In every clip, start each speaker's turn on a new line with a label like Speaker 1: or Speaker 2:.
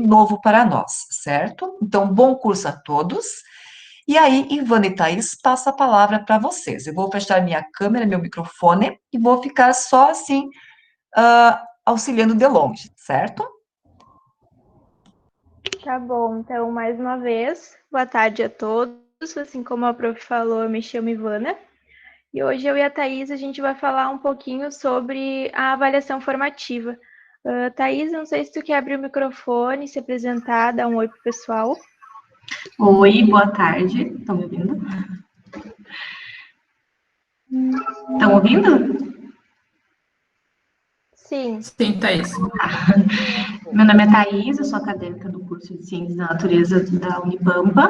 Speaker 1: novo para nós, certo? Então, bom curso a todos. E aí, Ivana e Thaís, passa a palavra para vocês. Eu vou fechar minha câmera, meu microfone e vou ficar só assim, auxiliando de longe, certo?
Speaker 2: Tá bom, então, mais uma vez, boa tarde a todos. Assim como a prof falou, eu me chamo Ivana. E hoje eu e a Thaís, a gente vai falar um pouquinho sobre a avaliação formativa. Thaís, não sei se tu quer abrir o microfone, se apresentar, dar um oi pro pessoal.
Speaker 3: Oi, boa tarde. Estão me ouvindo? Estão ouvindo?
Speaker 2: Sim.
Speaker 4: Sim, Thaís.
Speaker 3: Meu nome é Thaís, eu sou acadêmica do curso de Ciências da Natureza da Unipampa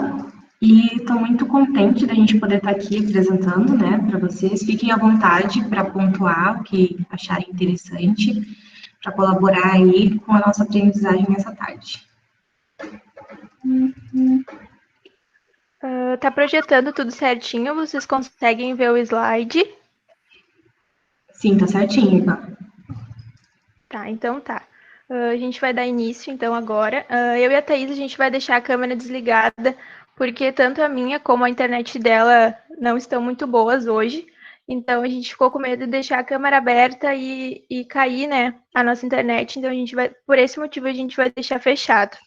Speaker 3: e estou muito contente da gente poder estar aqui apresentando, né, para vocês. Fiquem à vontade para pontuar o que acharem interessante, para colaborar aí com a nossa aprendizagem nessa tarde.
Speaker 2: Tá projetando tudo certinho? Vocês conseguem ver o slide?
Speaker 3: Sim, tá certinho, Ivan.
Speaker 2: Tá, então tá. A gente vai dar início, então, agora. Eu e a Thaís, a gente vai deixar a câmera desligada, porque tanto a minha como a internet dela não estão muito boas hoje. Então, a gente ficou com medo de deixar a câmera aberta e cair, né, a nossa internet. Então, a gente vai, por esse motivo, a gente vai deixar fechado.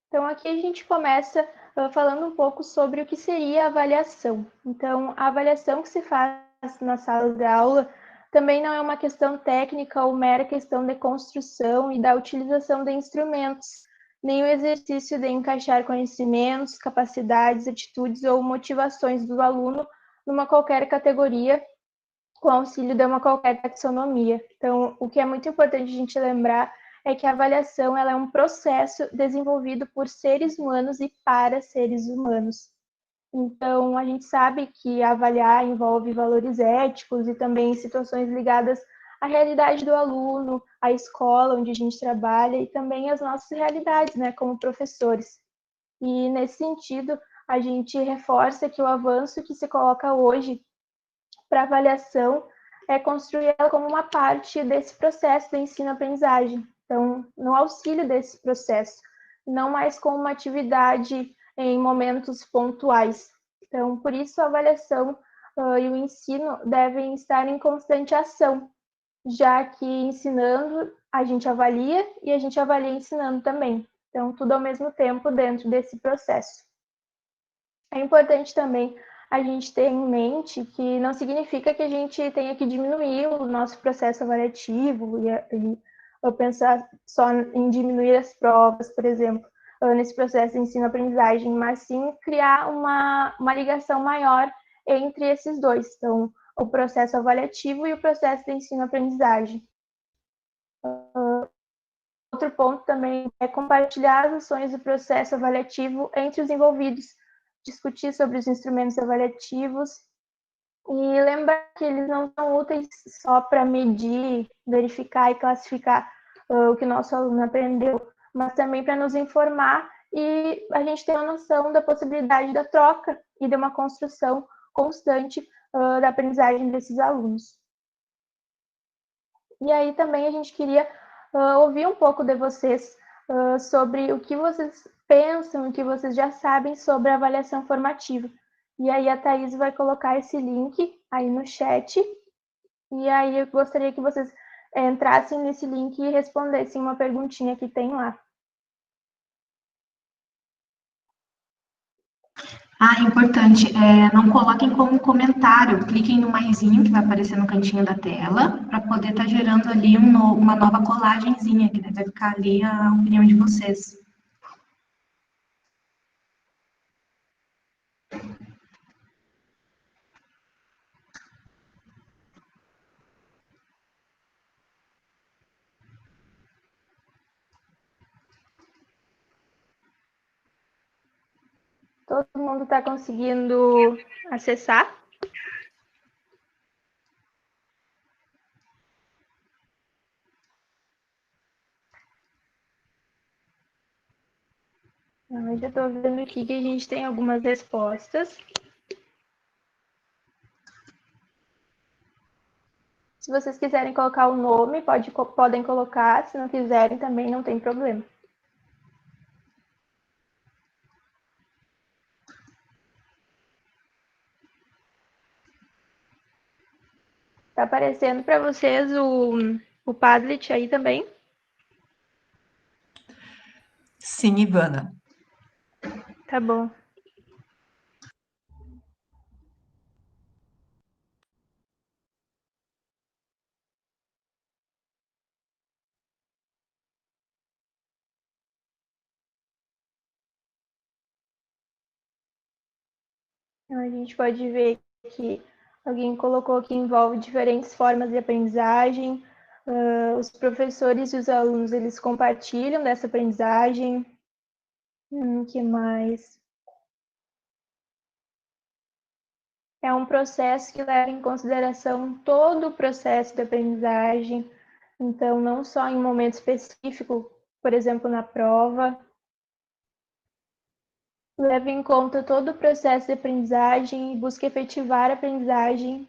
Speaker 2: Então, aqui a gente começa falando um pouco sobre o que seria a avaliação. Então, a avaliação que se faz na sala de aula também não é uma questão técnica ou mera questão de construção e da utilização de instrumentos, nem o exercício de encaixar conhecimentos, capacidades, atitudes ou motivações do aluno numa qualquer categoria com auxílio de uma qualquer taxonomia. Então, o que é muito importante a gente lembrar é que a avaliação ela é um processo desenvolvido por seres humanos e para seres humanos. Então, a gente sabe que avaliar envolve valores éticos e também situações ligadas à realidade do aluno, à escola onde a gente trabalha e também às nossas realidades, né, como professores. E, nesse sentido, a gente reforça que o avanço que se coloca hoje para avaliação é construir ela como uma parte desse processo de ensino-aprendizagem. Então, no auxílio desse processo, não mais como uma atividade em momentos pontuais. Então, por isso a avaliação e o ensino devem estar em constante ação, já que ensinando a gente avalia e a gente avalia ensinando também. Então, tudo ao mesmo tempo dentro desse processo. É importante também a gente ter em mente que não significa que a gente tenha que diminuir o nosso processo avaliativo e pensar só em diminuir as provas, por exemplo, nesse processo de ensino-aprendizagem, mas sim criar uma ligação maior entre esses dois, então, o processo avaliativo e o processo de ensino-aprendizagem. Outro ponto também é compartilhar as ações do processo avaliativo entre os envolvidos, discutir sobre os instrumentos avaliativos e lembrar que eles não são úteis só para medir, verificar e classificar o que o nosso aluno aprendeu, mas também para nos informar e a gente ter uma noção da possibilidade da troca e de uma construção constante da aprendizagem desses alunos. E aí também a gente queria ouvir um pouco de vocês sobre o que vocês pensam, o que vocês já sabem sobre a avaliação formativa. E aí a Thaís vai colocar esse link aí no chat. E aí eu gostaria que vocês entrassem nesse link e respondessem uma perguntinha que tem lá.
Speaker 3: Importante, não coloquem como comentário, cliquem no maisinho que vai aparecer no cantinho da tela, para poder estar gerando ali uma nova colagenzinha, que deve ficar ali a opinião de vocês.
Speaker 2: Todo mundo está conseguindo acessar? Eu já estou vendo aqui que a gente tem algumas respostas. Se vocês quiserem colocar o nome, podem colocar. Se não quiserem, também não tem problema. Tá aparecendo para vocês o Padlet aí também?
Speaker 1: Sim, Ivana.
Speaker 2: Tá bom. Então, a gente pode ver que alguém colocou que envolve diferentes formas de aprendizagem. Os professores e os alunos, eles compartilham dessa aprendizagem. Que mais? É um processo que leva em consideração todo o processo de aprendizagem. Então, não só em um momento específico, por exemplo, na prova. Leva em conta todo o processo de aprendizagem e busca efetivar a aprendizagem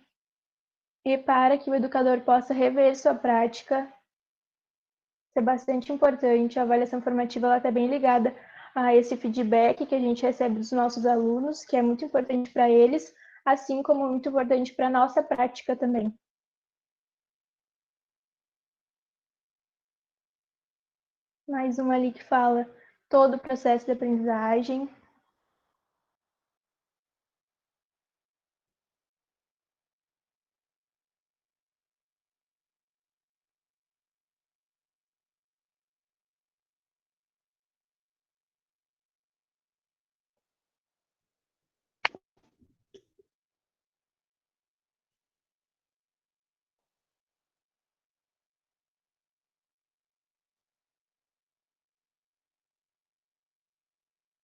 Speaker 2: e para que o educador possa rever sua prática. Isso é bastante importante. A avaliação formativa está bem ligada a esse feedback que a gente recebe dos nossos alunos, que é muito importante para eles, assim como muito importante para a nossa prática também. Mais uma ali que fala todo o processo de aprendizagem.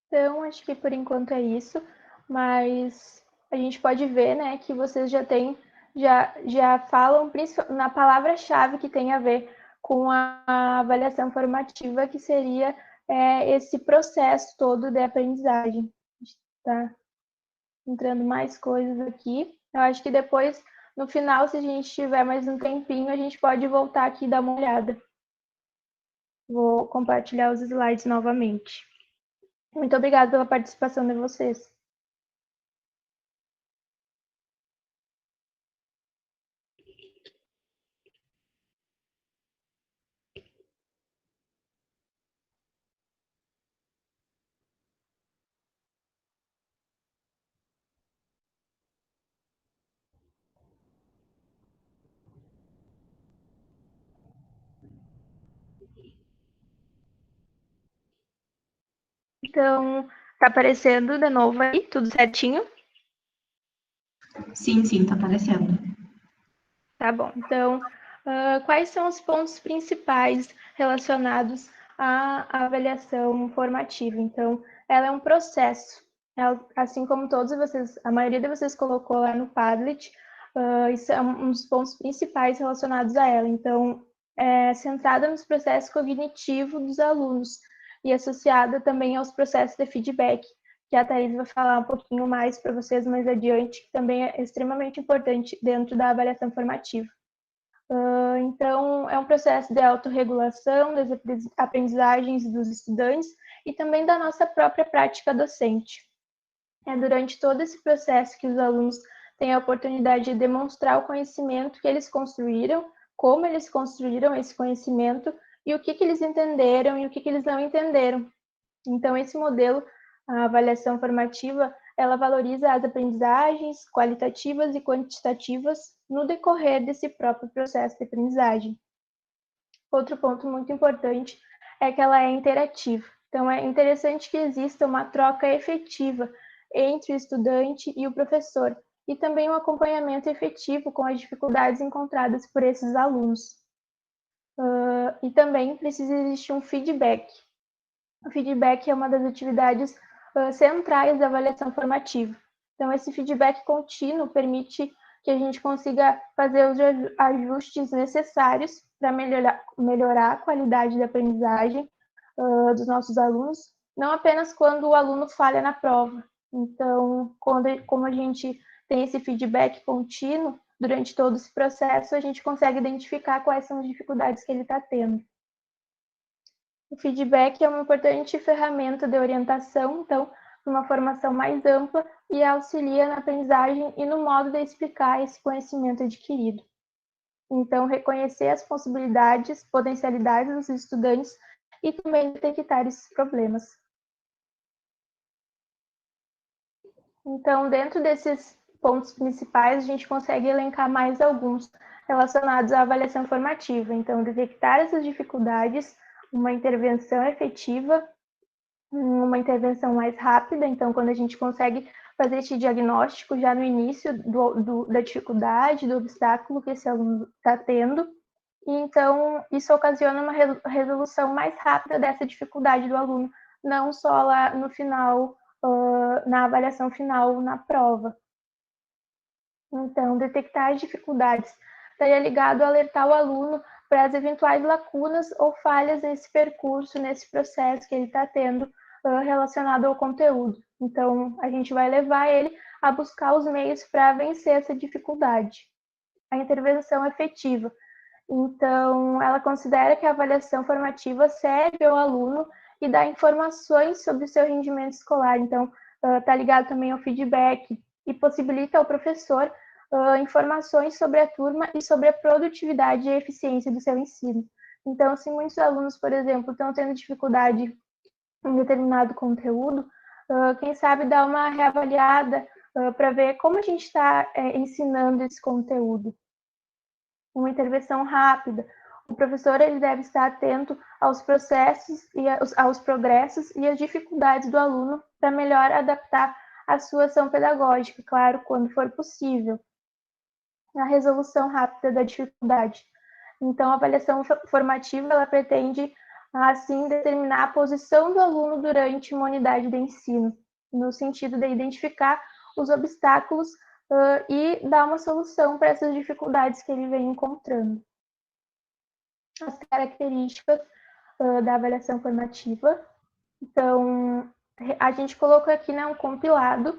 Speaker 2: Então, acho que por enquanto é isso, mas a gente pode ver, né, que vocês já falam na palavra-chave que tem a ver com a avaliação formativa, que seria esse processo todo de aprendizagem. Tá entrando mais coisas aqui. Eu acho que depois, no final, se a gente tiver mais um tempinho, a gente pode voltar aqui e dar uma olhada. Vou compartilhar os slides novamente. Muito obrigada pela participação de vocês. Então, tá aparecendo de novo aí, tudo certinho?
Speaker 3: Sim, tá aparecendo.
Speaker 2: Tá bom. Então, quais são os pontos principais relacionados à avaliação formativa? Então, ela é um processo. Assim como todos vocês, a maioria de vocês colocou lá no Padlet, isso é um dos pontos principais relacionados a ela. Então, é centrada nos processos cognitivos dos alunos e associada também aos processos de feedback, que a Thaís vai falar um pouquinho mais para vocês mais adiante, que também é extremamente importante dentro da avaliação formativa. Então, é um processo de autorregulação das aprendizagens dos estudantes e também da nossa própria prática docente. É durante todo esse processo que os alunos têm a oportunidade de demonstrar o conhecimento que eles construíram, como eles construíram esse conhecimento e o que eles entenderam e o que eles não entenderam. Então, esse modelo, a avaliação formativa, ela valoriza as aprendizagens qualitativas e quantitativas no decorrer desse próprio processo de aprendizagem. Outro ponto muito importante é que ela é interativa. Então, é interessante que exista uma troca efetiva entre o estudante e o professor, e também um acompanhamento efetivo com as dificuldades encontradas por esses alunos. E também precisa existir um feedback. O feedback é uma das atividades centrais da avaliação formativa. Então, esse feedback contínuo permite que a gente consiga fazer os ajustes necessários para melhorar a qualidade da aprendizagem dos nossos alunos, não apenas quando o aluno falha na prova. Então, como a gente tem esse feedback contínuo, durante todo esse processo, a gente consegue identificar quais são as dificuldades que ele está tendo. O feedback é uma importante ferramenta de orientação, então, para uma formação mais ampla e auxilia na aprendizagem e no modo de explicar esse conhecimento adquirido. Então, reconhecer as possibilidades, potencialidades dos estudantes e também detectar esses problemas. Então, dentro desses pontos principais, a gente consegue elencar mais alguns relacionados à avaliação formativa. Então, detectar essas dificuldades, uma intervenção efetiva, uma intervenção mais rápida. Então, quando a gente consegue fazer esse diagnóstico já no início da dificuldade, do obstáculo que esse aluno está tendo. E, então, isso ocasiona uma resolução mais rápida dessa dificuldade do aluno, não só lá no final, na avaliação final, na prova. Então, detectar as dificuldades estaria ligado a alertar o aluno para as eventuais lacunas ou falhas nesse percurso, nesse processo que ele está tendo relacionado ao conteúdo. Então, a gente vai levar ele a buscar os meios para vencer essa dificuldade. A intervenção efetiva. Então, ela considera que a avaliação formativa serve ao aluno e dá informações sobre o seu rendimento escolar. Então, está ligado também ao feedback e possibilita ao professor informações sobre a turma e sobre a produtividade e a eficiência do seu ensino. Então, se muitos alunos, por exemplo, estão tendo dificuldade em determinado conteúdo, quem sabe dar uma reavaliada para ver como a gente está ensinando esse conteúdo. Uma intervenção rápida. O professor ele deve estar atento aos processos e aos progressos e às dificuldades do aluno para melhor adaptar a sua ação pedagógica, claro, quando for possível. A resolução rápida da dificuldade. Então, a avaliação formativa ela pretende, assim, determinar a posição do aluno durante uma unidade de ensino, no sentido de identificar os obstáculos e dar uma solução para essas dificuldades que ele vem encontrando. As características da avaliação formativa. Então, a gente colocou aqui, né, um compilado,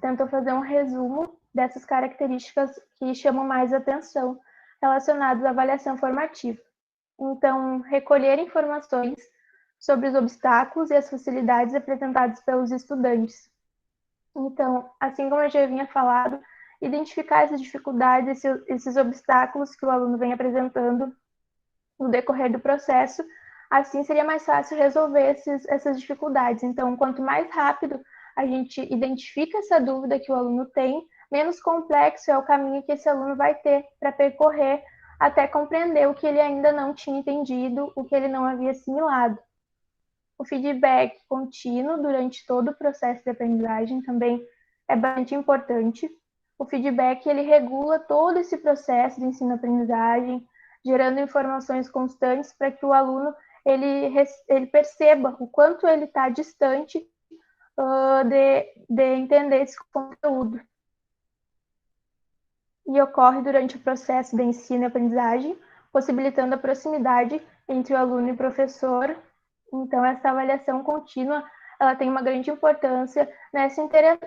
Speaker 2: tentou fazer um resumo dessas características que chamam mais atenção relacionadas à avaliação formativa. Então, recolher informações sobre os obstáculos e as facilidades apresentadas pelos estudantes. Então, assim como eu já havia falado, identificar essas dificuldades, esses obstáculos que o aluno vem apresentando no decorrer do processo, assim seria mais fácil resolver essas dificuldades. Então, quanto mais rápido a gente identifica essa dúvida que o aluno tem, menos complexo é o caminho que esse aluno vai ter para percorrer até compreender o que ele ainda não tinha entendido, o que ele não havia assimilado. O feedback contínuo durante todo o processo de aprendizagem também é bastante importante. O feedback ele regula todo esse processo de ensino-aprendizagem, gerando informações constantes para que o aluno ele perceba o quanto ele está distante de entender esse conteúdo. E ocorre durante o processo de ensino e aprendizagem, possibilitando a proximidade entre o aluno e o professor. Então, essa avaliação contínua ela tem uma grande importância nessa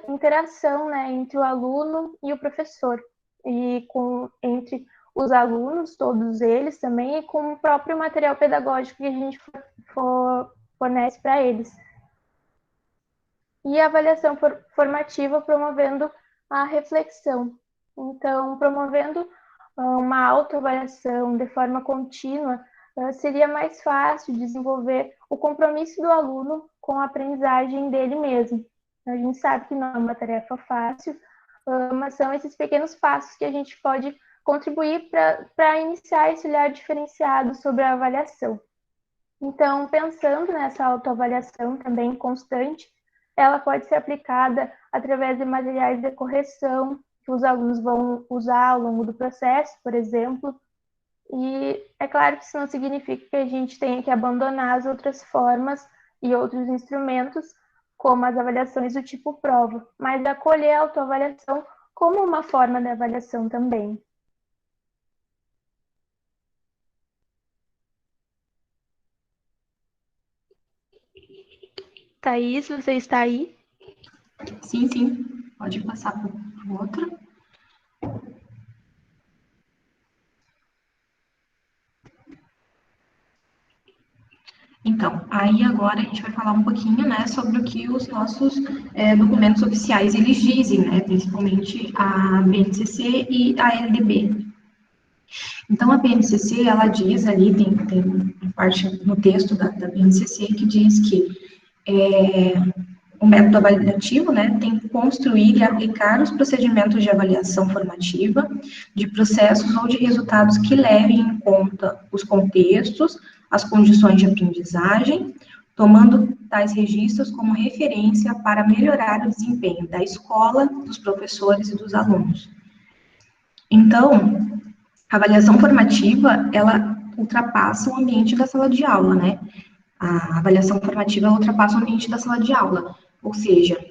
Speaker 2: interação, né, entre o aluno e o professor, e entre os alunos, todos eles também, e com o próprio material pedagógico que a gente fornece para eles. E a avaliação formativa promovendo a reflexão. Então, promovendo uma autoavaliação de forma contínua, seria mais fácil desenvolver o compromisso do aluno com a aprendizagem dele mesmo. A gente sabe que não é uma tarefa fácil, mas são esses pequenos passos que a gente pode contribuir para iniciar esse olhar diferenciado sobre a avaliação. Então, pensando nessa autoavaliação também constante, ela pode ser aplicada através de materiais de correção que os alunos vão usar ao longo do processo, por exemplo. E é claro que isso não significa que a gente tenha que abandonar as outras formas e outros instrumentos, como as avaliações do tipo prova, mas acolher a autoavaliação como uma forma de avaliação também. Thaís, você está aí?
Speaker 3: Sim, sim. Pode passar para o outro. Então, aí agora a gente vai falar um pouquinho, né, sobre o que os nossos documentos oficiais eles dizem, né, principalmente a BNCC e a LDB. Então, a BNCC, ela diz ali, tem parte no texto da BNCC que diz que o método avaliativo, né, tem que construir e aplicar os procedimentos de avaliação formativa de processos ou de resultados que levem em conta os contextos, as condições de aprendizagem, tomando tais registros como referência para melhorar o desempenho da escola, dos professores e dos alunos. Então, a avaliação formativa, ela ultrapassa o ambiente da sala de aula, né? A avaliação formativa ela ultrapassa o ambiente da sala de aula, ou seja,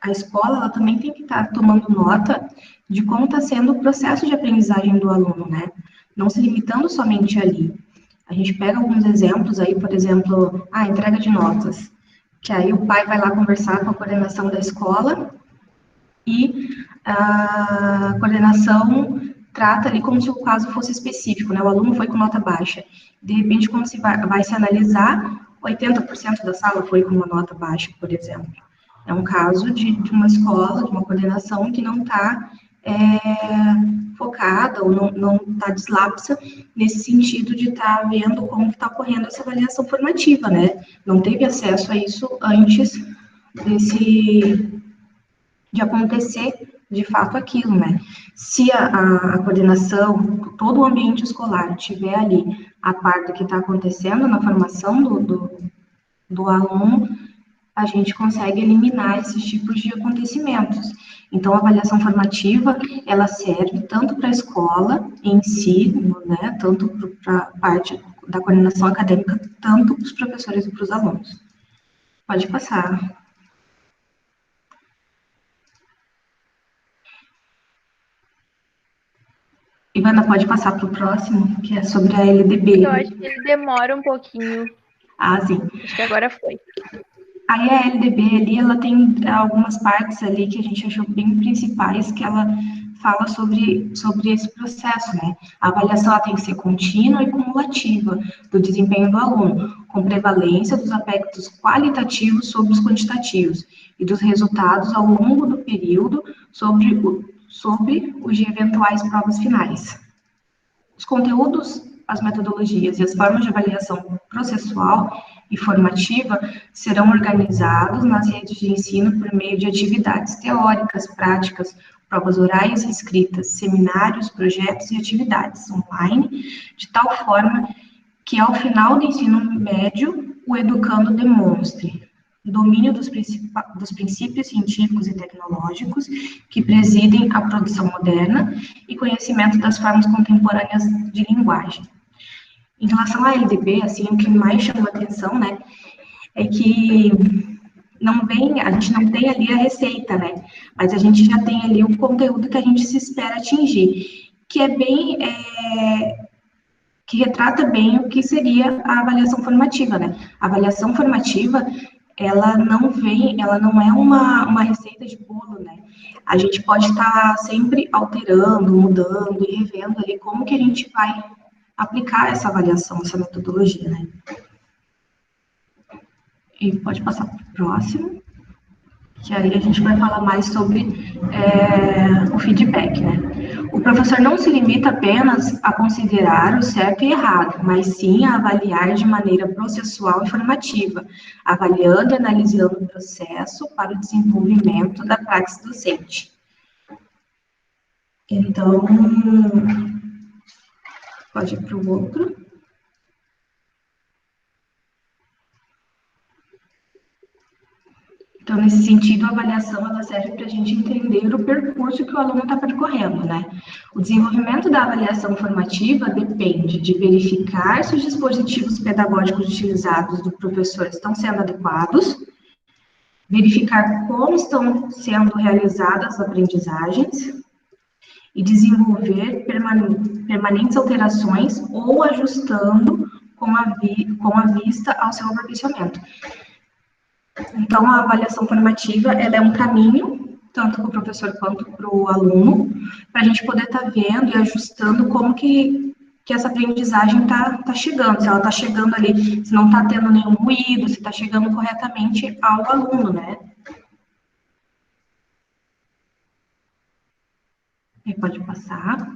Speaker 3: a escola ela também tem que estar tomando nota de como está sendo o processo de aprendizagem do aluno, né? Não se limitando somente ali. A gente pega alguns exemplos aí, por exemplo, a entrega de notas, que aí o pai vai lá conversar com a coordenação da escola e a coordenação trata ali como se o caso fosse específico, né? O aluno foi com nota baixa. De repente, quando vai se analisar, 80% da sala foi com uma nota baixa, por exemplo. É um caso de uma escola, de uma coordenação que não está focada ou não está deslapsa nesse sentido de estar vendo como está ocorrendo essa avaliação formativa, né? Não teve acesso a isso antes de acontecer de fato aquilo, né? Se a coordenação, todo o ambiente escolar tiver ali a parte que está acontecendo na formação do aluno, a gente consegue eliminar esses tipos de acontecimentos. Então, a avaliação formativa, ela serve tanto para a escola em si, né, tanto para a parte da coordenação acadêmica, tanto para os professores e para os alunos. Pode passar. Ivana, pode passar para o próximo, que é sobre a LDB.
Speaker 2: Eu acho que ele demora um pouquinho.
Speaker 3: Ah, sim.
Speaker 2: Acho que agora foi.
Speaker 3: Aí a LDB ali, ela tem algumas partes ali que a gente achou bem principais, que ela fala sobre esse processo, né? A avaliação ela tem que ser contínua e cumulativa do desempenho do aluno, com prevalência dos aspectos qualitativos sobre os quantitativos e dos resultados ao longo do período sobre os de eventuais provas finais. Os conteúdos, as metodologias e as formas de avaliação processual e formativa serão organizados nas redes de ensino por meio de atividades teóricas, práticas, provas orais e escritas, seminários, projetos e atividades online, de tal forma que ao final do ensino médio, o educando demonstre domínio dos princípios científicos e tecnológicos que presidem a produção moderna e conhecimento das formas contemporâneas de linguagem. Em relação à LDB, assim, o que mais chama atenção, né, é que a gente não tem ali a receita, né, mas a gente já tem ali o conteúdo que a gente se espera atingir, que é bem, que retrata bem o que seria a avaliação formativa, né. A avaliação formativa, ela não é uma receita de bolo, né? A gente pode estar sempre alterando, mudando e revendo ali como que a gente vai aplicar essa avaliação, essa metodologia, né? E pode passar para o próximo, que aí a gente vai falar mais sobre o feedback, né? O professor não se limita apenas a considerar o certo e errado, mas sim a avaliar de maneira processual e formativa, avaliando e analisando o processo para o desenvolvimento da praxis docente. Então, pode ir para o outro. Então, nesse sentido, a avaliação ela serve para a gente entender o percurso que o aluno está percorrendo, né? O desenvolvimento da avaliação formativa depende de verificar se os dispositivos pedagógicos utilizados do professor estão sendo adequados, verificar como estão sendo realizadas as aprendizagens e desenvolver permanentes alterações ou ajustando com a vista ao seu aperfeiçoamento. Então, a avaliação formativa, ela é um caminho, tanto para o professor quanto para o aluno, para a gente poder estar vendo e ajustando como que que essa aprendizagem está chegando, se ela está chegando ali, se não está tendo nenhum ruído, se está chegando corretamente ao aluno, né? Aí pode passar.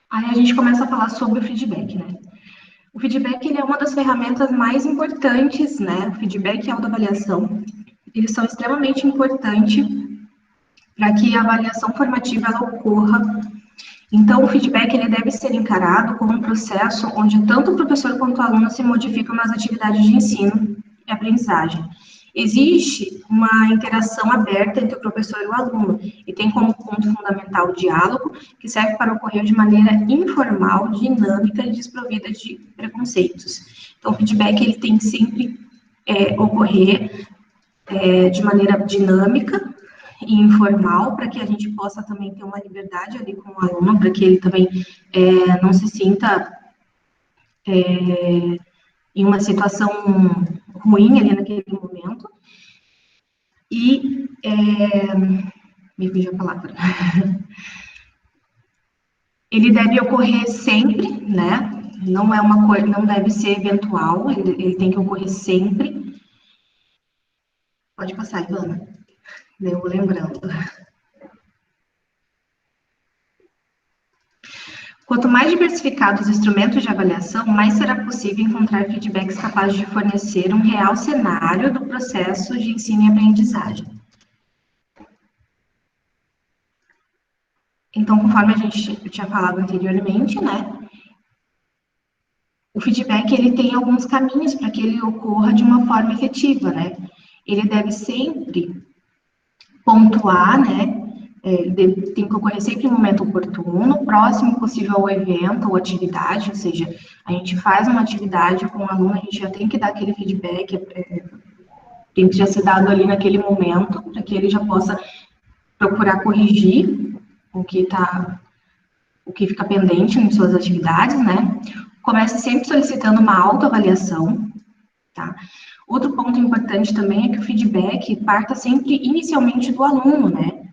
Speaker 3: Aí a gente começa a falar sobre o feedback, né? O feedback, ele é uma das ferramentas mais importantes, né? O feedback e a autoavaliação, eles são extremamente importantes para que a avaliação formativa ela ocorra. Então, o feedback ele deve ser encarado como um processo onde tanto o professor quanto o aluno se modificam nas atividades de ensino e aprendizagem. Existe uma interação aberta entre o professor e o aluno, e tem como ponto fundamental o diálogo, que serve para ocorrer de maneira informal, dinâmica e desprovida de preconceitos. Então, o feedback ele tem que sempre ocorrer de maneira dinâmica e informal, para que a gente possa também ter uma liberdade ali com o aluno, para que ele também não se sinta em uma situação ruim ali naquele momento. E, me fugiu a palavra. Ele deve ocorrer sempre, né? Não é uma coisa, não deve ser eventual, ele tem que ocorrer sempre. Pode passar, Ivana. Eu vou lembrando. Quanto mais diversificados os instrumentos de avaliação, mais será possível encontrar feedbacks capazes de fornecer um real cenário do processo de ensino e aprendizagem. Então, conforme a gente tinha falado anteriormente, né, o feedback ele tem alguns caminhos para que ele ocorra de uma forma efetiva, né? Ele deve sempre pontuar, né? Tem que ocorrer sempre em um momento oportuno, próximo possível ao evento ou atividade, ou seja, a gente faz uma atividade com o aluno, a gente já tem que dar aquele feedback, tem que já ser dado ali naquele momento, para que ele já possa procurar corrigir o que fica pendente em suas atividades, né? Comece sempre solicitando uma autoavaliação, tá? Outro ponto importante também é que o feedback parta sempre inicialmente do aluno, né?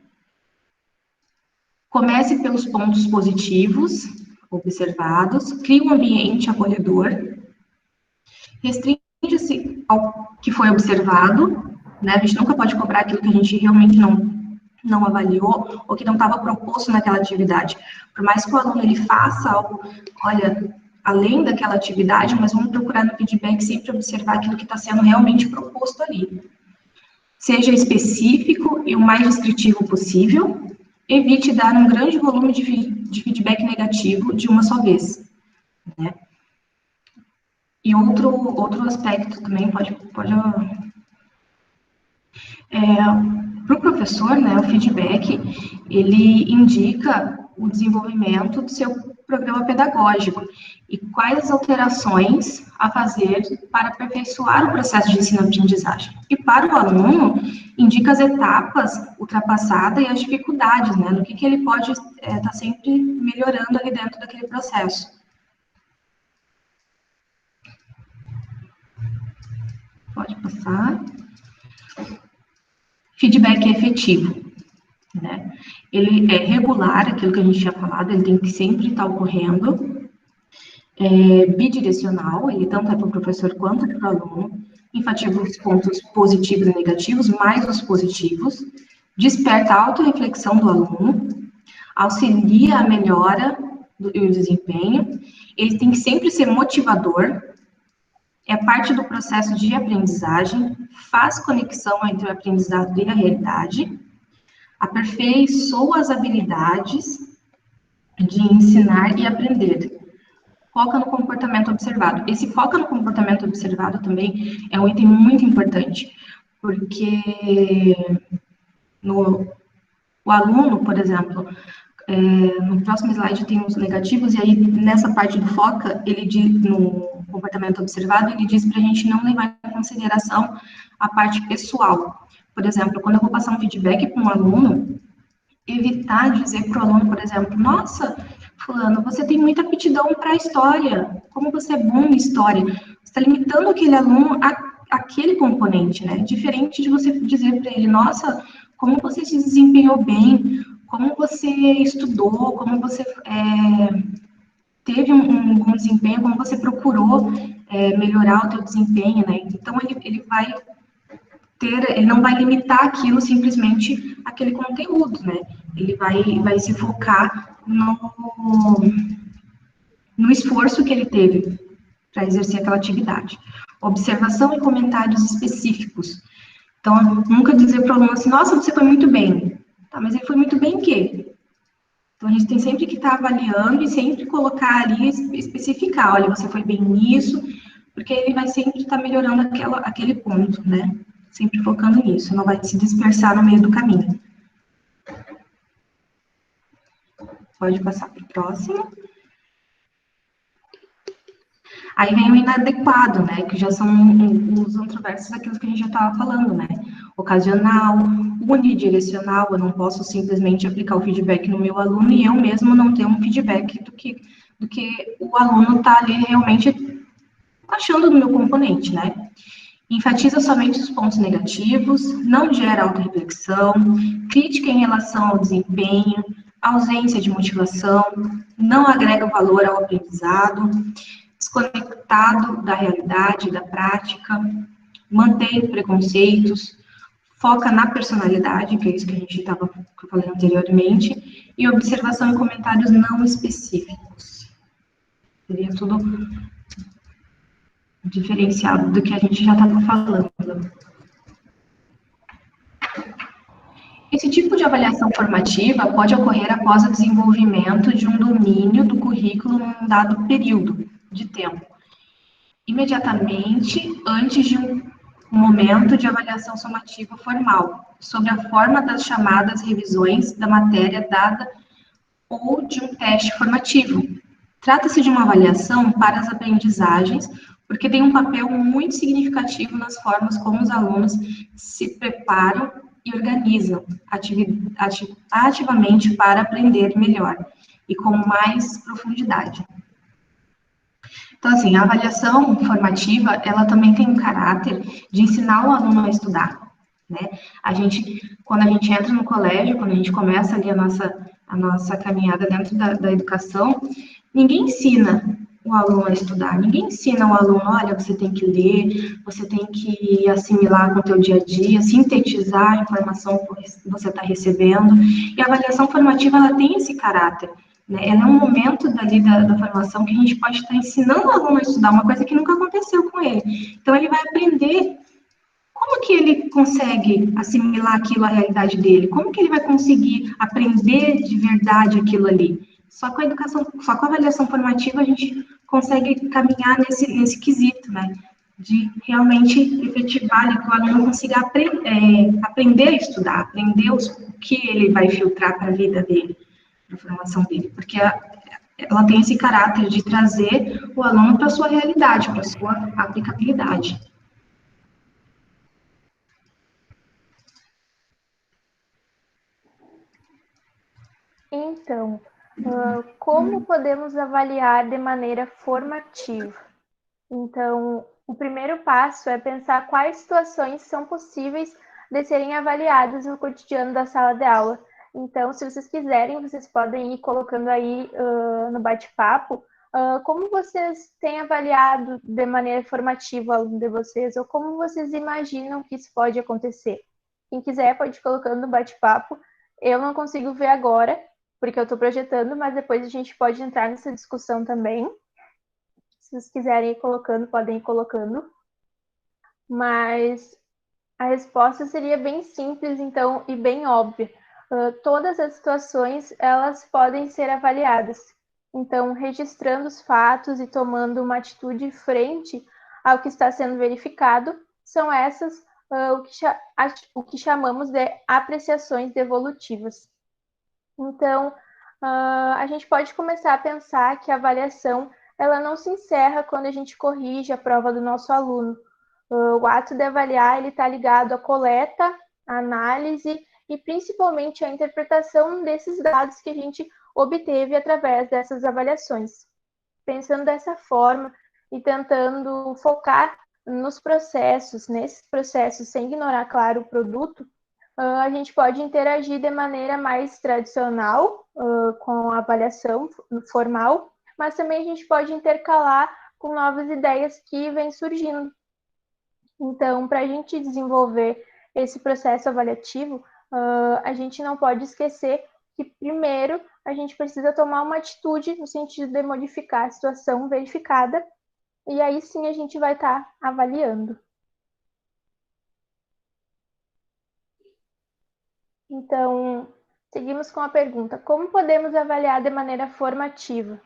Speaker 3: Comece pelos pontos positivos observados, crie um ambiente acolhedor, restringe-se ao que foi observado, né? A gente nunca pode cobrar aquilo que a gente realmente não avaliou ou que não estava proposto naquela atividade. Por mais que o aluno ele faça algo, olha, além daquela atividade, mas vamos procurar no feedback sempre observar aquilo que está sendo realmente proposto ali. Seja específico e o mais descritivo possível. Evite dar um grande volume de feedback negativo de uma só vez, né? E outro aspecto também pode para o professor, né, o feedback, ele indica o desenvolvimento do seu programa pedagógico e quais as alterações a fazer para aperfeiçoar o processo de ensino-aprendizagem. E para o aluno, indica as etapas ultrapassadas e as dificuldades, né, no que ele pode estar sempre melhorando ali dentro daquele processo. Pode passar. Feedback efetivo, né? Ele é regular, aquilo que a gente tinha falado, ele tem que sempre estar ocorrendo, bidirecional, ele tanto é para o professor quanto para o aluno, enfatiza os pontos positivos e negativos, mais os positivos, desperta a autorreflexão do aluno, auxilia a melhora e o desempenho, ele tem que sempre ser motivador, é parte do processo de aprendizagem, faz conexão entre o aprendizado e a realidade, aperfeiçoa as habilidades de ensinar e aprender. Foca no comportamento observado. Esse foca no comportamento observado também é um item muito importante, porque o aluno, por exemplo, no próximo slide tem os negativos, e aí nessa parte do foca, ele diz, no comportamento observado, ele diz para a gente não levar em consideração a parte pessoal. Por exemplo, quando eu vou passar um feedback para um aluno, evitar dizer para o aluno, por exemplo, nossa, fulano, você tem muita aptidão para a história, como você é bom em história. Você está limitando aquele aluno a aquele componente, né? Diferente de você dizer para ele, nossa, como você se desempenhou bem, como você estudou, como você teve um bom desempenho, como você procurou melhorar o teu desempenho, né? Então, ele vai ele não vai limitar aquilo simplesmente aquele conteúdo, né? Ele vai se focar no esforço que ele teve para exercer aquela atividade. Observação e comentários específicos. Então, nunca dizer para o aluno assim, nossa, você foi muito bem. Tá, mas ele foi muito bem em quê? Então, a gente tem sempre que estar avaliando e sempre colocar ali, especificar, olha, você foi bem nisso, porque ele vai sempre estar melhorando aquele ponto, né? Sempre focando nisso, não vai se dispersar no meio do caminho. Pode passar para o próximo. Aí vem o inadequado, né? Que já são os introversos daquilo que a gente já estava falando, né? Ocasional, unidirecional, eu não posso simplesmente aplicar o feedback no meu aluno e eu mesmo não ter um feedback do que o aluno está ali realmente achando do meu componente, né? Enfatiza somente os pontos negativos, não gera autorreflexão, crítica em relação ao desempenho, ausência de motivação, não agrega valor ao aprendizado, desconectado da realidade, da prática, mantém preconceitos, foca na personalidade, que é isso que a gente estava falando anteriormente, e observação e comentários não específicos. Seria tudo diferenciado do que a gente já estava falando. Esse tipo de avaliação formativa pode ocorrer após o desenvolvimento de um domínio do currículo num dado período de tempo, imediatamente antes de um momento de avaliação somativa formal, sobre a forma das chamadas revisões da matéria dada ou de um teste formativo. Trata-se de uma avaliação para as aprendizagens, porque tem um papel muito significativo nas formas como os alunos se preparam e organizam ativamente para aprender melhor e com mais profundidade. Então, assim, a avaliação formativa, ela também tem um caráter de ensinar o aluno a estudar, né? Quando a gente entra no colégio, quando a gente começa ali a nossa caminhada dentro da educação, ninguém ensina o aluno a estudar, ninguém ensina o aluno, olha, você tem que ler, você tem que assimilar com o teu dia a dia, sintetizar a informação que você está recebendo, e a avaliação formativa, ela tem esse caráter, né? Ela é um momento dali da formação que a gente pode estar ensinando o aluno a estudar, uma coisa que nunca aconteceu com ele. Então, ele vai aprender como que ele consegue assimilar aquilo à realidade dele, como que ele vai conseguir aprender de verdade aquilo ali. Só com a educação, só com a avaliação formativa a gente consegue caminhar nesse quesito, né? De realmente efetivar, que o aluno consiga aprender a estudar, aprender o que ele vai filtrar para a vida dele, para a formação dele, porque ela tem esse caráter de trazer o aluno para a sua realidade, para a sua aplicabilidade.
Speaker 2: Então, como podemos avaliar de maneira formativa? Então, o primeiro passo é pensar quais situações são possíveis de serem avaliadas no cotidiano da sala de aula. Então, se vocês quiserem, vocês podem ir colocando aí no bate-papo como vocês têm avaliado de maneira formativa o aluno de vocês, ou como vocês imaginam que isso pode acontecer. Quem quiser pode ir colocando no bate-papo. Eu não consigo ver agora, porque eu estou projetando, mas depois a gente pode entrar nessa discussão também. Se vocês quiserem ir colocando, podem ir colocando. Mas a resposta seria bem simples, então, e bem óbvia. Todas as situações, elas podem ser avaliadas. Então, registrando os fatos e tomando uma atitude frente ao que está sendo verificado, são essas o que chamamos de apreciações devolutivas. Então, a gente pode começar a pensar que a avaliação ela não se encerra quando a gente corrige a prova do nosso aluno. O ato de avaliar ele está ligado à coleta, à análise e principalmente à interpretação desses dados que a gente obteve através dessas avaliações. Pensando dessa forma e tentando focar nesses processos, sem ignorar, claro, o produto, a gente pode interagir de maneira mais tradicional com a avaliação formal, mas também a gente pode intercalar com novas ideias que vêm surgindo. Então, para a gente desenvolver esse processo avaliativo, a gente não pode esquecer que, primeiro, a gente precisa tomar uma atitude no sentido de modificar a situação verificada, e aí sim a gente vai estar avaliando. Então, seguimos com a pergunta: como podemos avaliar de maneira formativa?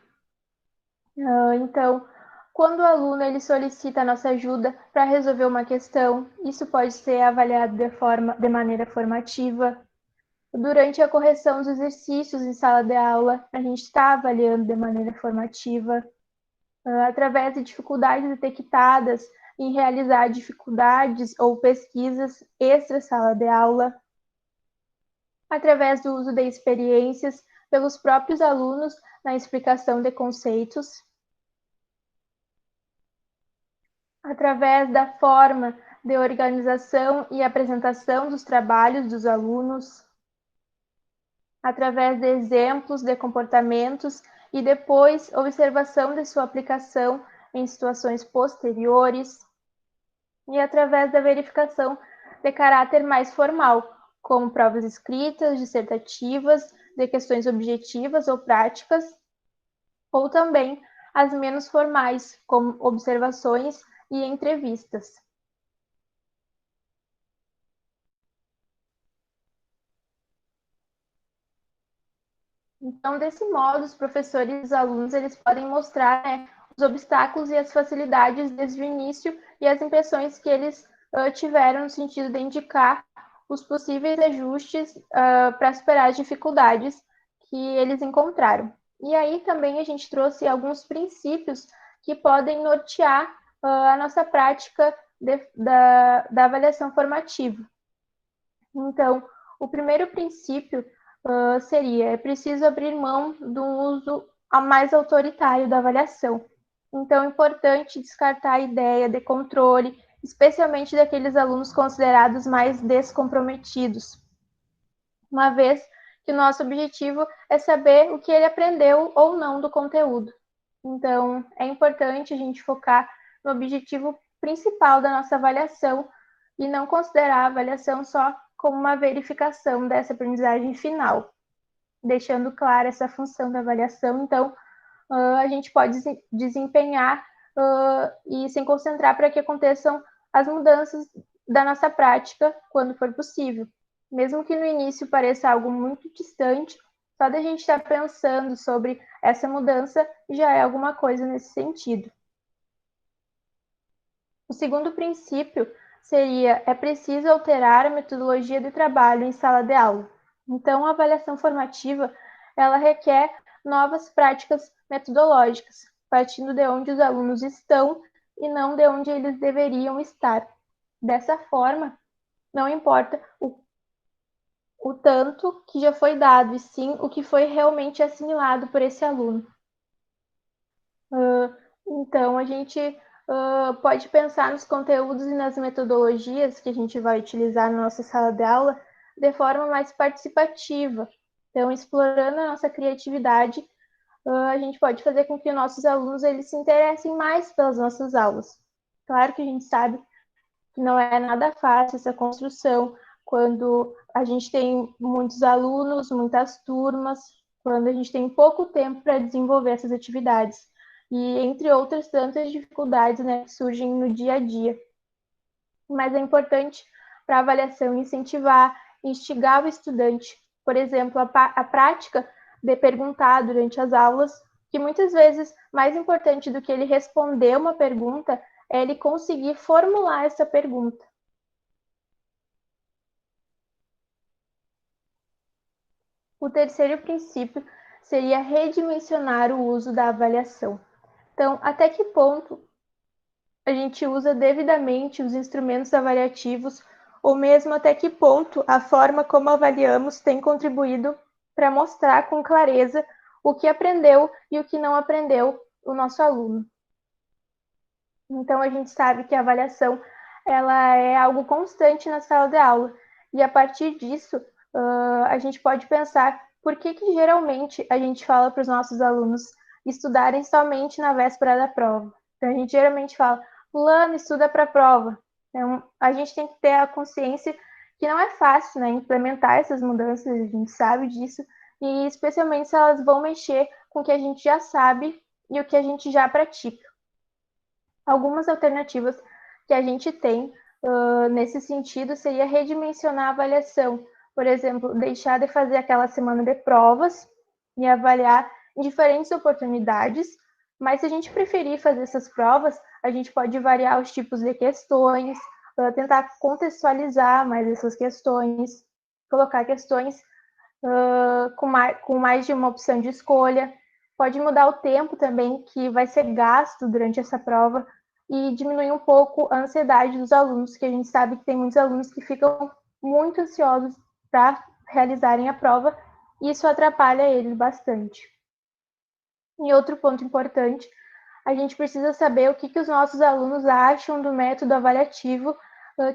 Speaker 2: Então, quando o aluno ele solicita a nossa ajuda para resolver uma questão, isso pode ser avaliado de maneira formativa. Durante a correção dos exercícios em sala de aula, a gente está avaliando de maneira formativa. Através de dificuldades detectadas em realizar dificuldades ou pesquisas extra-sala de aula. Através do uso de experiências pelos próprios alunos na explicação de conceitos. Através da forma de organização e apresentação dos trabalhos dos alunos. Através de exemplos de comportamentos e depois observação de sua aplicação em situações posteriores, e através da verificação de caráter mais formal, como provas escritas, dissertativas, de questões objetivas ou práticas, ou também as menos formais, como observações e entrevistas. Então, desse modo, os professores e os alunos eles podem mostrar, né, os obstáculos e as facilidades desde o início e as impressões que eles tiveram no sentido de indicar os possíveis ajustes para superar as dificuldades que eles encontraram. E aí também a gente trouxe alguns princípios que podem nortear a nossa prática da avaliação formativa. Então, o primeiro princípio é preciso abrir mão do uso mais autoritário da avaliação. Então, é importante descartar a ideia de controle, especialmente daqueles alunos considerados mais descomprometidos, uma vez que o nosso objetivo é saber o que ele aprendeu ou não do conteúdo. Então, é importante a gente focar no objetivo principal da nossa avaliação e não considerar a avaliação só como uma verificação dessa aprendizagem final. Deixando clara essa função da avaliação, então, a gente pode desempenhar e se concentrar para que aconteçam as mudanças da nossa prática quando for possível. Mesmo que no início pareça algo muito distante, só da gente estar pensando sobre essa mudança já é alguma coisa nesse sentido. O segundo princípio é preciso alterar a metodologia de trabalho em sala de aula. Então, a avaliação formativa, ela requer novas práticas metodológicas, partindo de onde os alunos estão e não de onde eles deveriam estar. Dessa forma, não importa o tanto que já foi dado, e sim o que foi realmente assimilado por esse aluno. Então, a gente pode pensar nos conteúdos e nas metodologias que a gente vai utilizar na nossa sala de aula de forma mais participativa. Então, explorando a nossa criatividade, a gente pode fazer com que nossos alunos eles se interessem mais pelas nossas aulas. Claro que a gente sabe que não é nada fácil essa construção, quando a gente tem muitos alunos, muitas turmas, quando a gente tem pouco tempo para desenvolver essas atividades. E entre outras tantas dificuldades, né, que surgem no dia a dia. Mas é importante para a avaliação incentivar, instigar o estudante, por exemplo, a prática de perguntar durante as aulas, que muitas vezes, mais importante do que ele responder uma pergunta, é ele conseguir formular essa pergunta. O terceiro princípio seria redimensionar o uso da avaliação. Então, até que ponto a gente usa devidamente os instrumentos avaliativos, ou mesmo até que ponto a forma como avaliamos tem contribuído para mostrar com clareza o que aprendeu e o que não aprendeu o nosso aluno. Então, a gente sabe que a avaliação ela é algo constante na sala de aula. E a partir disso, a gente pode pensar por que geralmente a gente fala para os nossos alunos estudarem somente na véspera da prova. Então, a gente geralmente fala, fulano, estuda para a prova. Então, a gente tem que ter a consciência que não é fácil, né, implementar essas mudanças, a gente sabe disso, e especialmente se elas vão mexer com o que a gente já sabe e o que a gente já pratica. Algumas alternativas que a gente tem nesse sentido seria redimensionar a avaliação. Por exemplo, deixar de fazer aquela semana de provas e avaliar em diferentes oportunidades, mas se a gente preferir fazer essas provas, a gente pode variar os tipos de questões, tentar contextualizar mais essas questões, colocar questões com mais de uma opção de escolha. Pode mudar o tempo também que vai ser gasto durante essa prova e diminuir um pouco a ansiedade dos alunos, que a gente sabe que tem muitos alunos que ficam muito ansiosos para realizarem a prova e isso atrapalha eles bastante. E outro ponto importante, a gente precisa saber o que os nossos alunos acham do método avaliativo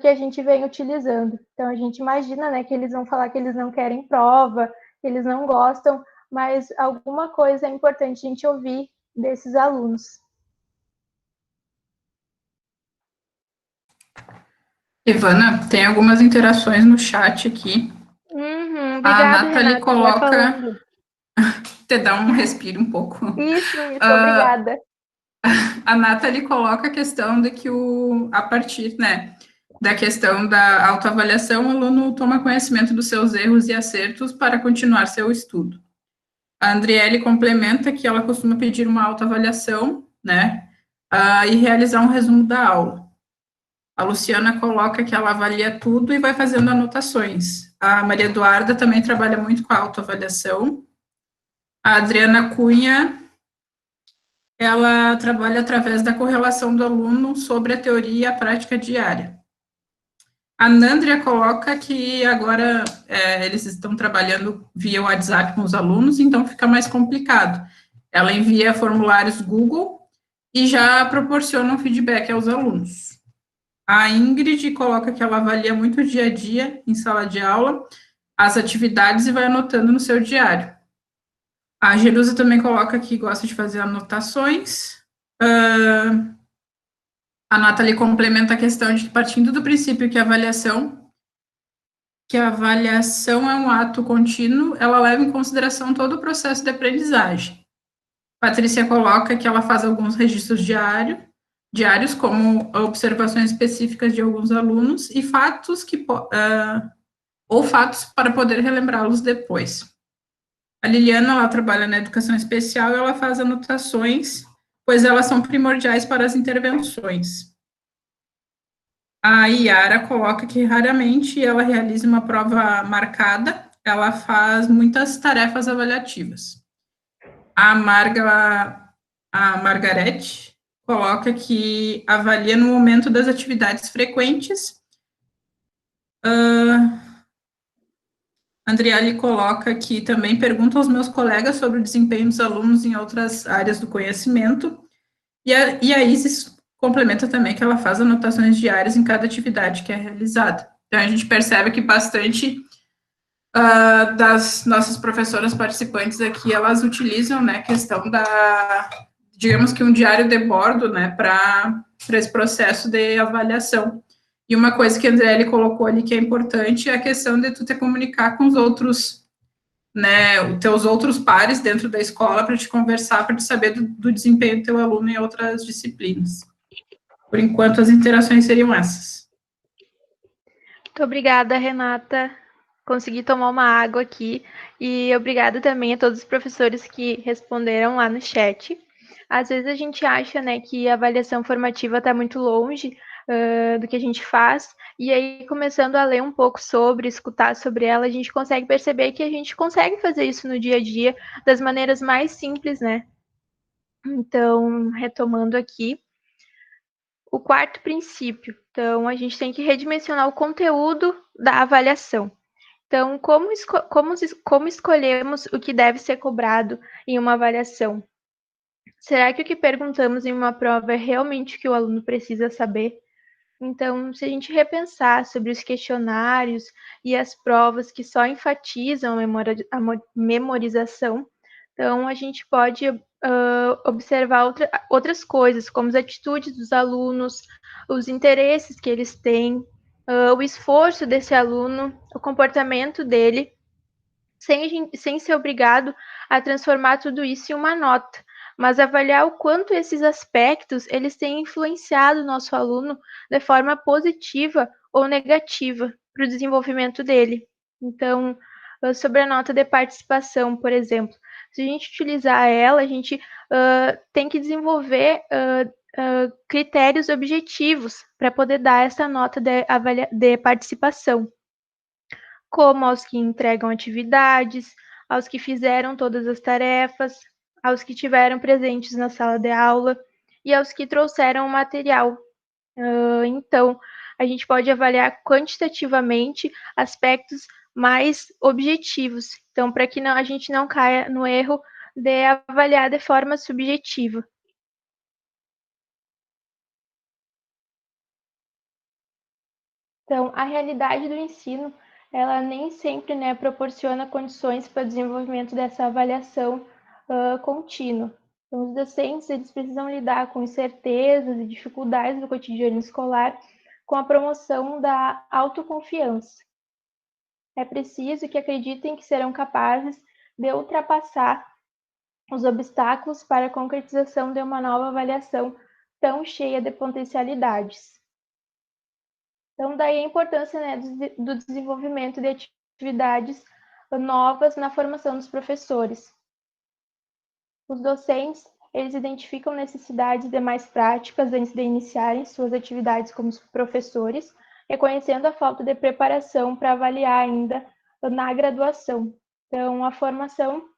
Speaker 2: que a gente vem utilizando. Então, a gente imagina, né, que eles vão falar que eles não querem prova, que eles não gostam, mas alguma coisa é importante a gente ouvir desses alunos.
Speaker 4: Ivana, tem algumas interações no chat aqui.
Speaker 2: Obrigada,
Speaker 4: A Nathalie
Speaker 2: Renata,
Speaker 4: coloca... Te dá um respiro um pouco.
Speaker 2: Isso, obrigada.
Speaker 4: A Nathalie coloca a questão de que a partir, né, da questão da autoavaliação, o aluno toma conhecimento dos seus erros e acertos para continuar seu estudo. A Andriele complementa que ela costuma pedir uma autoavaliação, né, e realizar um resumo da aula. A Luciana coloca que ela avalia tudo e vai fazendo anotações. A Maria Eduarda também trabalha muito com a autoavaliação. A Adriana Cunha, ela trabalha através da correlação do aluno sobre a teoria e a prática diária. A Nandria coloca que agora eles estão trabalhando via WhatsApp com os alunos, então fica mais complicado. Ela envia formulários Google e já proporciona um feedback aos alunos. A Ingrid coloca que ela avalia muito o dia a dia em sala de aula, as atividades e vai anotando no seu diário. A Jerusa também coloca que gosta de fazer anotações. A Nathalie complementa a questão de que, partindo do princípio que a avaliação é um ato contínuo, ela leva em consideração todo o processo de aprendizagem. Patrícia coloca que ela faz alguns registros diários, como observações específicas de alguns alunos e fatos para poder relembrá-los depois. A Liliana, ela trabalha na educação especial e ela faz anotações, pois elas são primordiais para as intervenções. A Iara coloca que raramente ela realiza uma prova marcada, ela faz muitas tarefas avaliativas. A Margarete coloca que avalia no momento das atividades frequentes. Andriele coloca que também pergunta aos meus colegas sobre o desempenho dos alunos em outras áreas do conhecimento. E a Isis complementa também que ela faz anotações diárias em cada atividade que é realizada. Então, a gente percebe que bastante das nossas professoras participantes aqui, elas utilizam, né, a questão digamos que um diário de bordo, né, para esse processo de avaliação. E uma coisa que a Andriele colocou ali que é importante é a questão de tu te comunicar com os outros, né, os teus outros pares dentro da escola para te conversar, para te saber do desempenho do teu aluno em outras disciplinas. Por enquanto, as interações seriam essas.
Speaker 2: Muito obrigada, Renata. Consegui tomar uma água aqui. E obrigada também a todos os professores que responderam lá no chat. Às vezes a gente acha, né, que a avaliação formativa está muito longe do que a gente faz, e aí começando a ler um pouco sobre, escutar sobre ela, a gente consegue perceber que a gente consegue fazer isso no dia a dia das maneiras mais simples, né? Então, retomando aqui, o quarto princípio. Então, a gente tem que redimensionar o conteúdo da avaliação. Então, como escolhemos o que deve ser cobrado em uma avaliação? Será que o que perguntamos em uma prova é realmente o que o aluno precisa saber? Então, se a gente repensar sobre os questionários e as provas que só enfatizam a memorização, então a gente pode observar outras coisas, como as atitudes dos alunos, os interesses que eles têm, o esforço desse aluno, o comportamento dele, sem ser obrigado a transformar tudo isso em uma nota, mas avaliar o quanto esses aspectos eles têm influenciado o nosso aluno de forma positiva ou negativa para o desenvolvimento dele. Então, sobre a nota de participação, por exemplo, se a gente utilizar ela, a gente tem que desenvolver critérios objetivos para poder dar essa nota de participação, como aos que entregam atividades, aos que fizeram todas as tarefas, aos que tiveram presentes na sala de aula e aos que trouxeram o material. Então, a gente pode avaliar quantitativamente aspectos mais objetivos. Então, para que a gente não caia no erro de avaliar de forma subjetiva. Então, a realidade do ensino, ela nem sempre, né, proporciona condições para o desenvolvimento dessa avaliação contínua. Então, os docentes, eles precisam lidar com incertezas e dificuldades do cotidiano escolar com a promoção da autoconfiança. É preciso que acreditem que serão capazes de ultrapassar os obstáculos para a concretização de uma nova avaliação tão cheia de potencialidades. Então, daí a importância, né, do desenvolvimento de atividades novas na formação dos professores. Os docentes, eles identificam necessidades de mais práticas antes de iniciarem suas atividades como professores, reconhecendo a falta de preparação para avaliar ainda na graduação. Então, a formação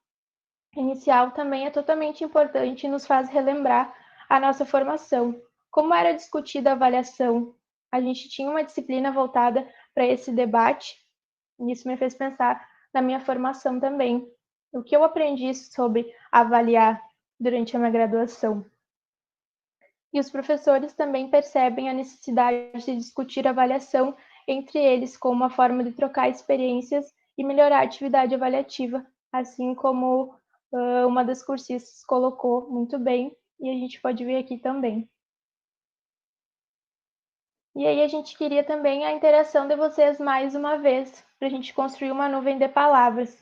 Speaker 2: inicial também é totalmente importante e nos faz relembrar a nossa formação. Como era discutida a avaliação? A gente tinha uma disciplina voltada para esse debate, e isso me fez pensar na minha formação também. O que eu aprendi sobre avaliar durante a minha graduação. E os professores também percebem a necessidade de discutir a avaliação entre eles como uma forma de trocar experiências e melhorar a atividade avaliativa, assim como uma das cursistas colocou muito bem, e a gente pode ver aqui também. E aí a gente queria também a interação de vocês mais uma vez, para a gente construir uma nuvem de palavras.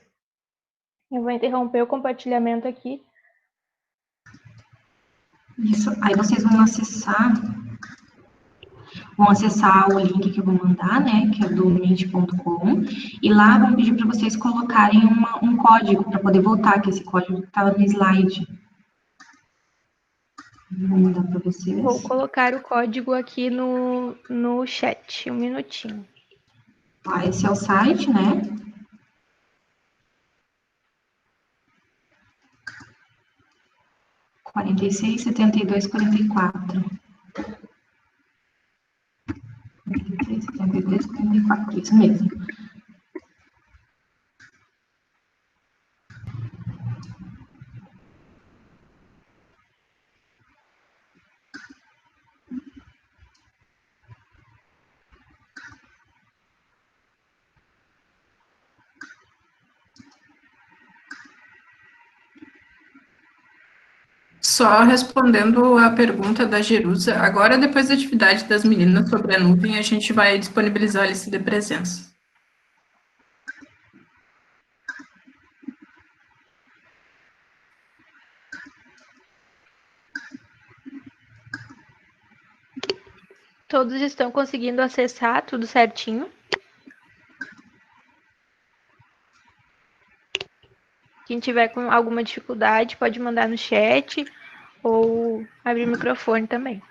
Speaker 2: Eu vou interromper o compartilhamento aqui.
Speaker 3: Isso, aí vocês vão acessar o link que eu vou mandar, né, que é do meet.com, e lá vão pedir para vocês colocarem um código para poder voltar, que esse código está no slide. Vou mandar para vocês.
Speaker 2: Vou colocar o código aqui no chat, um minutinho.
Speaker 3: Tá, esse é o site, né? Quarenta e seis, 72, 44. 46, 72, 44, isso mesmo.
Speaker 4: Só respondendo a pergunta da Jerusa, agora, depois da atividade das meninas sobre a nuvem, a gente vai disponibilizar a lista de presença.
Speaker 2: Todos estão conseguindo acessar tudo certinho? Quem tiver com alguma dificuldade pode mandar no chat ou abrir o microfone também.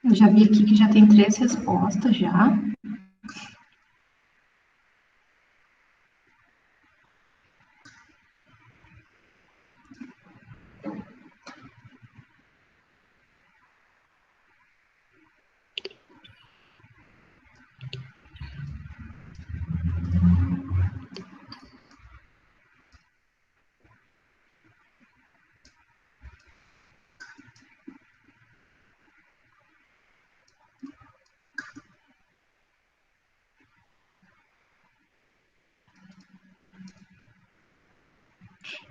Speaker 3: Eu já vi aqui que já tem 3 respostas já.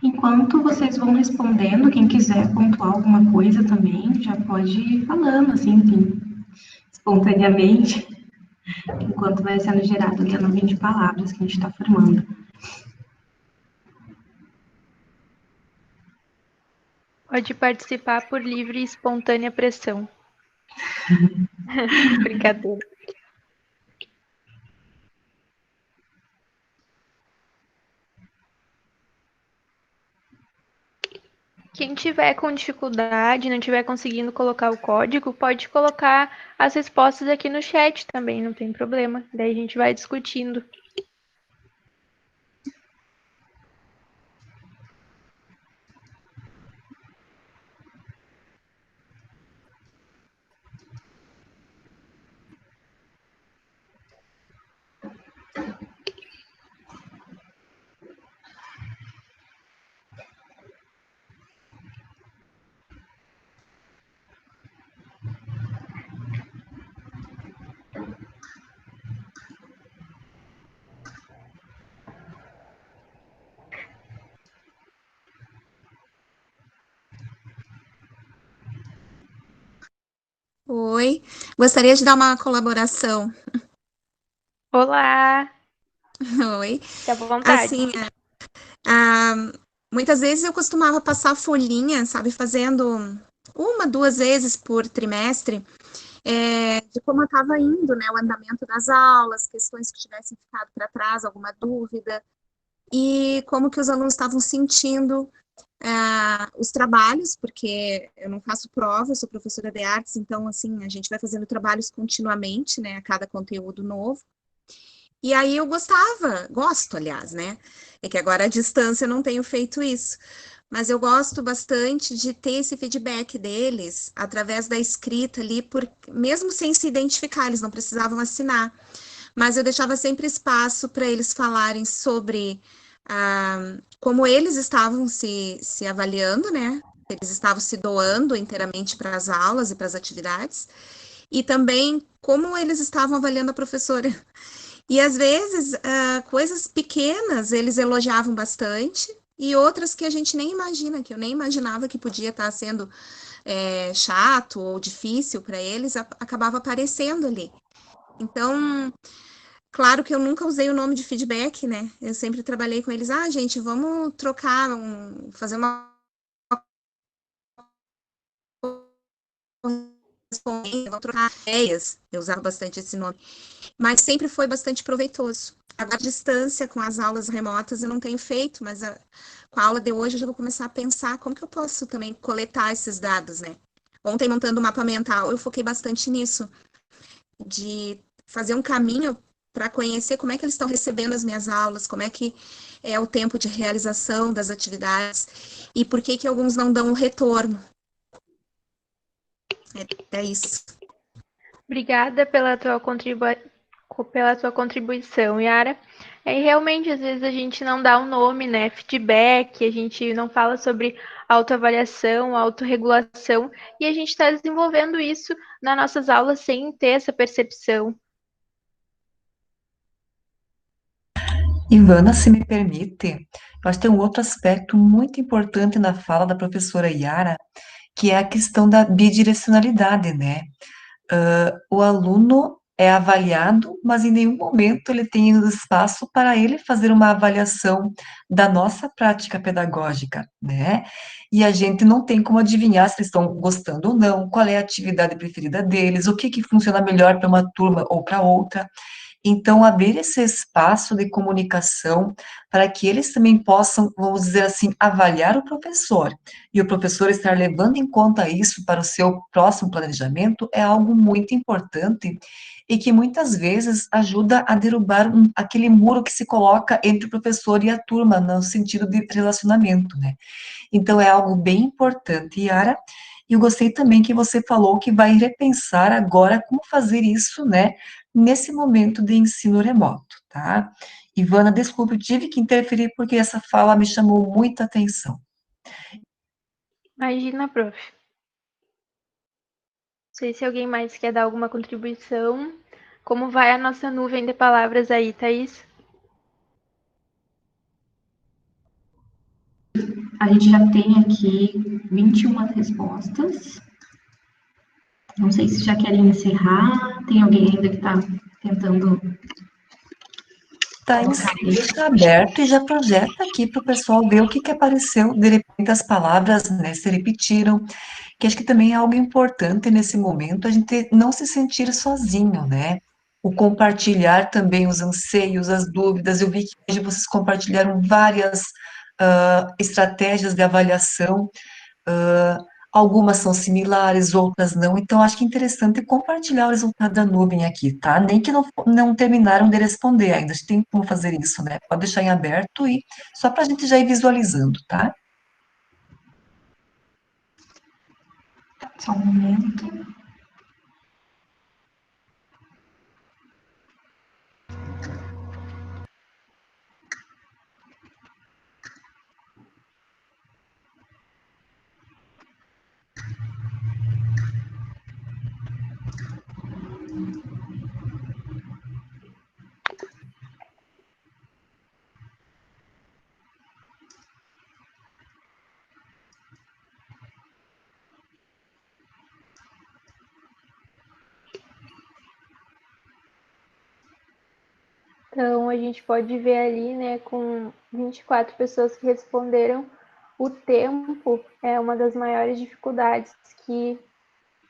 Speaker 3: Enquanto vocês vão respondendo, quem quiser pontuar alguma coisa também, já pode ir falando, assim, enfim, espontaneamente, enquanto vai sendo gerado ali a nuvem de palavras que a gente está formando.
Speaker 2: Pode participar por livre e espontânea pressão. Brincadeira. Quem tiver com dificuldade, não tiver conseguindo colocar o código, pode colocar as respostas aqui no chat também, não tem problema. Daí a gente vai discutindo.
Speaker 5: Oi, gostaria de dar uma colaboração.
Speaker 2: Olá,
Speaker 5: Oi,
Speaker 2: fica à vontade.
Speaker 5: assim, ah, muitas vezes eu costumava passar folhinha, sabe, fazendo 1, 2 vezes por trimestre, de como estava indo, né, o andamento das aulas, questões que tivessem ficado para trás, alguma dúvida, e como que os alunos estavam sentindo os trabalhos, porque eu não faço prova, eu sou professora de artes, então, assim, a gente vai fazendo trabalhos continuamente, né, a cada conteúdo novo. E aí eu gosto, aliás, né? É que agora à distância eu não tenho feito isso. Mas eu gosto bastante de ter esse feedback deles através da escrita ali, mesmo sem se identificar, eles não precisavam assinar. Mas eu deixava sempre espaço para eles falarem sobre como eles estavam se avaliando, né? Eles estavam se doando inteiramente para as aulas e para as atividades, e também como eles estavam avaliando a professora. E às vezes, coisas pequenas eles elogiavam bastante, e outras que a gente nem imagina, que eu nem imaginava que podia estar sendo chato ou difícil para eles, acabava aparecendo ali. Então, claro que eu nunca usei o nome de feedback, né? Eu sempre trabalhei com eles, gente, vamos trocar, fazer uma vamos trocar ideias. Eu usava bastante esse nome, mas sempre foi bastante proveitoso. Agora, à distância, com as aulas remotas, eu não tenho feito, mas com a aula de hoje eu já vou começar a pensar como que eu posso também coletar esses dados, né? Ontem, montando o mapa mental, eu foquei bastante nisso, de fazer um caminho para conhecer como é que eles estão recebendo as minhas aulas, como é que é o tempo de realização das atividades e por que que alguns não dão um retorno. É isso.
Speaker 2: Obrigada pela tua contribuição, Yara. E realmente, às vezes a gente não dá um nome, né? Feedback, a gente não fala sobre autoavaliação, autorregulação, e a gente está desenvolvendo isso nas nossas aulas sem ter essa percepção.
Speaker 1: Ivana, se me permite, eu acho que tem um outro aspecto muito importante na fala da professora Yara, que é a questão da bidirecionalidade, né? O aluno é avaliado, mas em nenhum momento ele tem espaço para ele fazer uma avaliação da nossa prática pedagógica, né? E a gente não tem como adivinhar se eles estão gostando ou não, qual é a atividade preferida deles, o que que funciona melhor para uma turma ou para outra. Então, abrir esse espaço de comunicação para que eles também possam, vamos dizer assim, avaliar o professor, e o professor estar levando em conta isso para o seu próximo planejamento é algo muito importante e que muitas vezes ajuda a derrubar aquele muro que se coloca entre o professor e a turma, no sentido de relacionamento, né? Então, é algo bem importante, Yara. E eu gostei também que você falou que vai repensar agora como fazer isso, né, nesse momento de ensino remoto, tá? Ivana, desculpe, eu tive que interferir porque essa fala me chamou muita atenção.
Speaker 2: Imagina, prof. Não sei se alguém mais quer dar alguma contribuição. Como vai a nossa nuvem de palavras aí, Thaís?
Speaker 3: A gente já tem aqui 21 respostas. Não sei se já querem encerrar. Tem alguém ainda que está tentando.
Speaker 1: Tá, deixa aberto e já projeta aqui para o pessoal ver o que apareceu, de repente as palavras, né, se repetiram, que acho que também é algo importante nesse momento, a gente não se sentir sozinho, né? O compartilhar também os anseios, as dúvidas. Eu vi que hoje vocês compartilharam várias estratégias de avaliação, ah, algumas são similares, outras não, então acho que é interessante compartilhar o resultado da nuvem aqui, tá? Nem que não terminaram de responder ainda, a gente tem como fazer isso, né? Pode deixar em aberto e só para a gente já ir visualizando, tá?
Speaker 3: Só um momento.
Speaker 2: Então, a gente pode ver ali, né, com 24 pessoas que responderam, o tempo é uma das maiores dificuldades que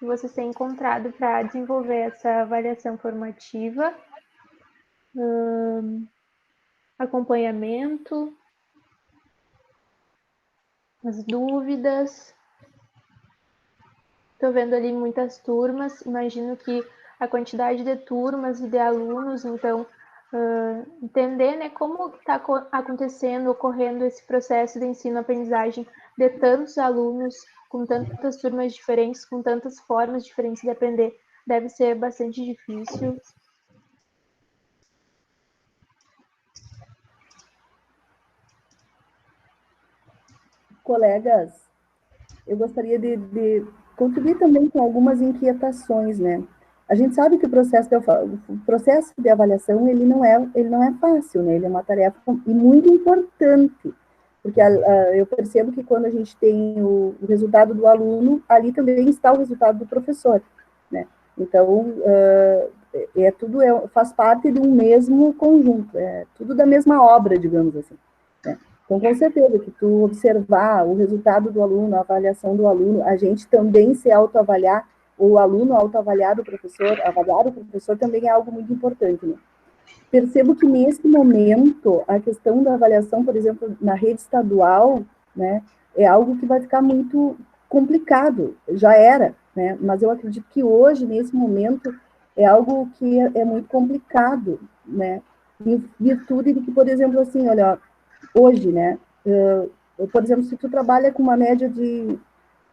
Speaker 2: vocês têm encontrado para desenvolver essa avaliação formativa. Acompanhamento, as dúvidas. Estou vendo ali muitas turmas, imagino que a quantidade de turmas e de alunos, então, entender, né, como está acontecendo, ocorrendo esse processo de ensino-aprendizagem de tantos alunos, com tantas turmas diferentes, com tantas formas diferentes de aprender, deve ser bastante difícil.
Speaker 6: Colegas, eu gostaria de contribuir também com algumas inquietações, né? A gente sabe que o processo de avaliação ele não é fácil, né? Ele é uma tarefa e muito importante, porque eu percebo que quando a gente tem o resultado do aluno, ali também está o resultado do professor, né? Então, faz parte de um mesmo conjunto, é tudo da mesma obra, digamos assim, né? Então, com certeza, que tu observar o resultado do aluno, a avaliação do aluno, a gente também se autoavaliar, o aluno autoavaliar o professor, avaliar o professor também é algo muito importante, né? Percebo que, nesse momento, a questão da avaliação, por exemplo, na rede estadual, né, é algo que vai ficar muito complicado, já era, né, mas eu acredito que hoje, nesse momento, é algo que é muito complicado, né, em virtude de que, por exemplo, assim, olha, hoje, né, por exemplo, se tu trabalha com uma média de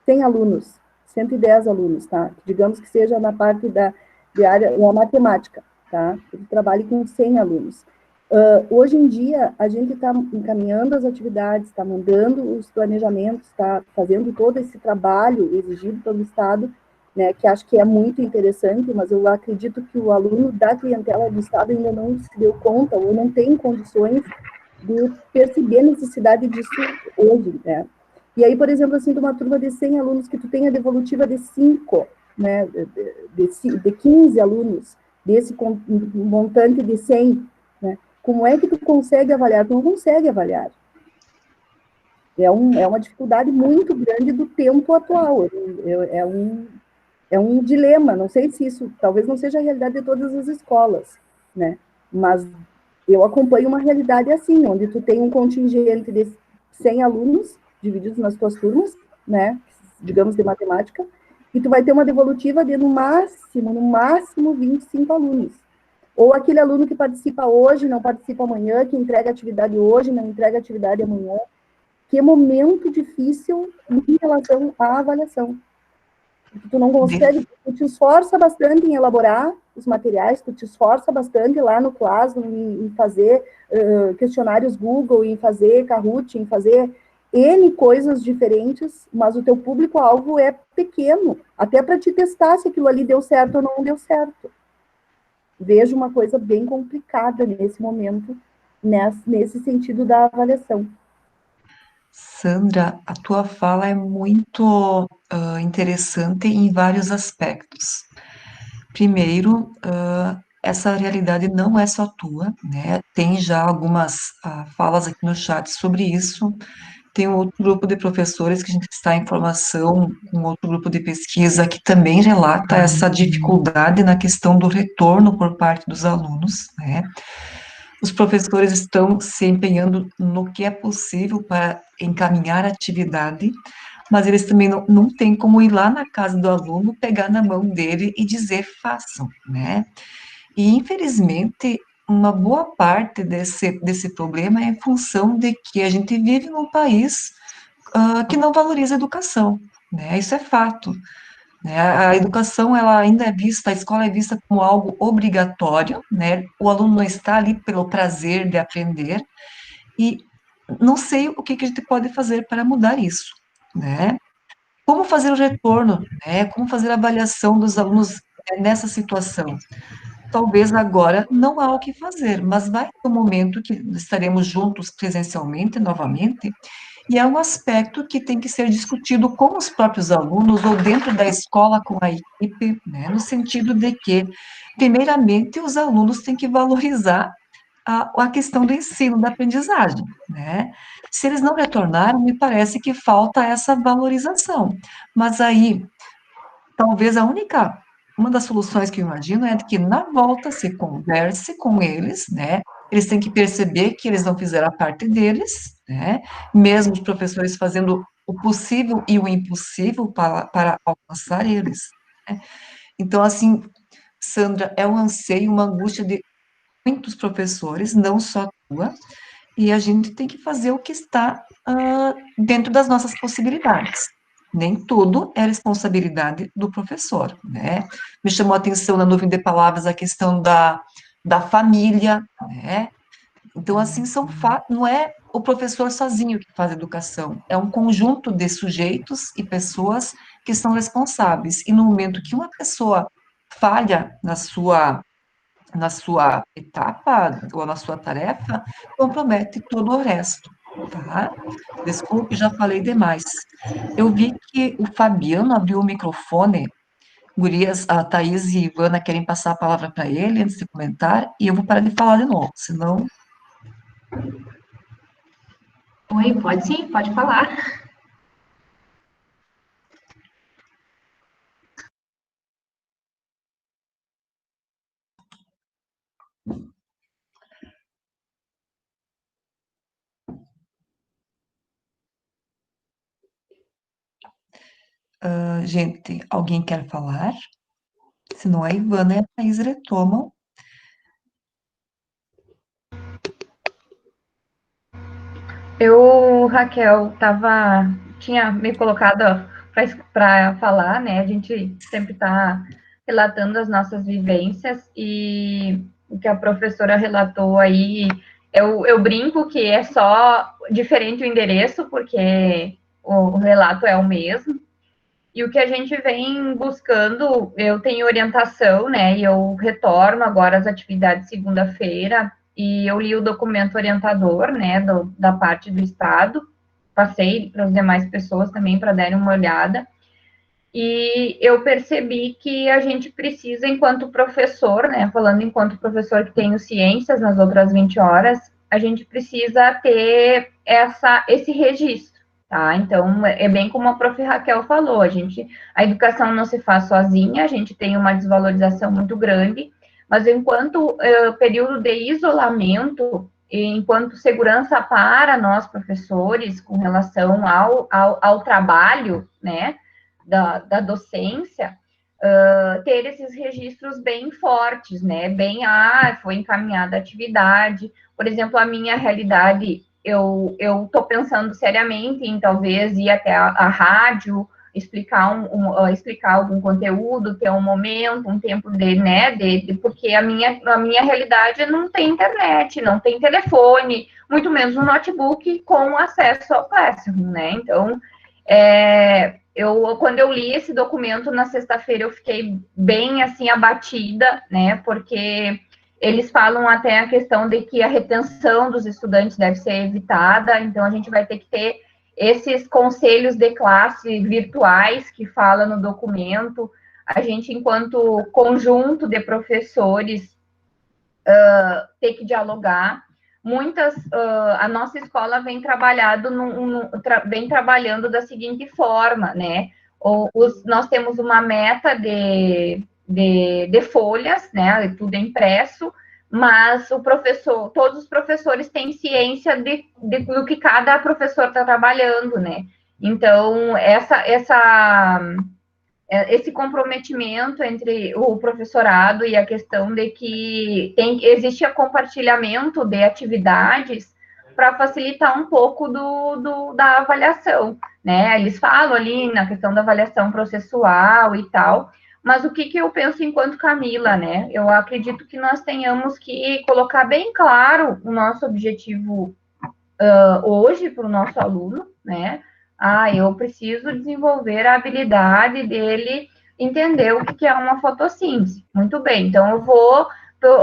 Speaker 6: 100 alunos, 110 alunos, tá? Digamos que seja na parte de área, uma matemática, tá? Tu trabalha com 100 alunos. Hoje em dia, a gente está encaminhando as atividades, está mandando os planejamentos, está fazendo todo esse trabalho exigido pelo Estado, né, que acho que é muito interessante, mas eu acredito que o aluno da clientela do Estado ainda não se deu conta ou não tem condições de perceber a necessidade disso hoje, né? E aí, por exemplo, assim, de uma turma de 100 alunos, que tu tenha devolutiva de 5, né, de 15 alunos, desse montante de 100, né? Como é que tu consegue avaliar? Tu não consegue avaliar. É uma dificuldade muito grande do tempo atual. É um dilema, não sei se isso, talvez não seja a realidade de todas as escolas, né? Mas eu acompanho uma realidade assim, onde tu tem um contingente de 100 alunos divididos nas tuas turmas, né, digamos, de matemática, e tu vai ter uma devolutiva de, no máximo 25 alunos. Ou aquele aluno que participa hoje, não participa amanhã, que entrega atividade hoje, não entrega atividade amanhã. Que momento difícil em relação à avaliação. Tu não consegue, tu te esforça bastante em elaborar os materiais, tu te esforça bastante lá no Classroom em fazer questionários Google, em fazer Kahoot, em fazer N coisas diferentes, mas o teu público-alvo é pequeno, até para te testar se aquilo ali deu certo ou não deu certo. Vejo uma coisa bem complicada nesse momento, nesse sentido da avaliação.
Speaker 1: Sandra, a tua fala é muito interessante em vários aspectos. Primeiro, essa realidade não é só tua, né? Tem já algumas falas aqui no chat sobre isso. Tem um outro grupo de professores que a gente está em formação, um outro grupo de pesquisa que também relata essa dificuldade na questão do retorno por parte dos alunos, né? Os professores estão se empenhando no que é possível para encaminhar a atividade, mas eles também não têm como ir lá na casa do aluno, pegar na mão dele e dizer façam, né? E, infelizmente, uma boa parte desse problema é em função de que a gente vive num país que não valoriza a educação, né? Isso é fato, né? A educação, ela ainda é vista, a escola é vista como algo obrigatório, né? O aluno não está ali pelo prazer de aprender, e não sei o que a gente pode fazer para mudar isso, né? Como fazer o retorno, né? Como fazer a avaliação dos alunos nessa situação? Talvez agora não há o que fazer, mas vai ter um momento que estaremos juntos presencialmente novamente, e é um aspecto que tem que ser discutido com os próprios alunos ou dentro da escola com a equipe, né, no sentido de que, primeiramente, os alunos têm que valorizar a questão do ensino, da aprendizagem, né? Se eles não retornaram, me parece que falta essa valorização, mas aí talvez uma das soluções que eu imagino é que na volta se converse com eles, né? Eles têm que perceber que eles não fizeram a parte deles, né? Mesmo os professores fazendo o possível e o impossível para alcançar eles, né? Então, assim, Sandra, é um anseio, uma angústia de muitos professores, não só tua, e a gente tem que fazer o que está dentro das nossas possibilidades. Nem tudo é responsabilidade do professor, né? Me chamou a atenção na nuvem de palavras a questão da família, né? Então, assim, não é o professor sozinho que faz educação, é um conjunto de sujeitos e pessoas que são responsáveis. E no momento que uma pessoa falha na sua etapa ou na sua tarefa, compromete todo o resto, tá? Desculpe, já falei demais. Eu vi que o Fabiano abriu o microfone. Gurias, a Thaís e a Ivana querem passar a palavra para ele antes de comentar, e eu vou parar de falar de novo, senão...
Speaker 3: Oi, pode sim, pode falar.
Speaker 1: Gente, alguém quer falar? Senão a Ivana e a Thaís retomam.
Speaker 7: Eu, Raquel, tinha me colocado para falar, né? A gente sempre está relatando as nossas vivências e o que a professora relatou aí, eu brinco que é só diferente o endereço, porque o relato é o mesmo. E o que a gente vem buscando, eu tenho orientação, né? E eu retorno agora às atividades segunda-feira, e eu li o documento orientador, né, da parte do Estado, passei para as demais pessoas também para darem uma olhada, e eu percebi que a gente precisa, enquanto professor, né, falando enquanto professor que tenho ciências nas outras 20 horas, a gente precisa ter esse registro, tá? Então, é bem como a prof. Raquel falou, a educação não se faz sozinha, a gente tem uma desvalorização muito grande, Mas enquanto período de isolamento, enquanto segurança para nós professores com relação ao trabalho, né, da docência, ter esses registros bem fortes, né, foi encaminhada a atividade, por exemplo, a minha realidade, eu estou pensando seriamente em talvez ir até a rádio, explicar algum conteúdo, ter um momento, um tempo porque a minha realidade não tem internet, não tem telefone, muito menos um notebook com acesso ao Classroom, né? Então, quando eu li esse documento na sexta-feira, eu fiquei bem, assim, abatida, né? Porque eles falam até a questão de que a retenção dos estudantes deve ser evitada, então a gente vai ter que ter esses conselhos de classe virtuais que fala no documento, a gente, enquanto conjunto de professores, ter que dialogar. A nossa escola vem trabalhando da seguinte forma, né? Nós temos uma meta de folhas, né? Tudo é impresso, mas todos os professores têm ciência do que cada professor está trabalhando, né? Então, esse comprometimento entre o professorado e a questão de que existe compartilhamento de atividades para facilitar um pouco da avaliação, né? Eles falam ali na questão da avaliação processual e tal, mas o que eu penso enquanto Camila, né? Eu acredito que nós tenhamos que colocar bem claro o nosso objetivo hoje para o nosso aluno, né? Eu preciso desenvolver a habilidade dele entender o que é uma fotossíntese. Muito bem, então eu vou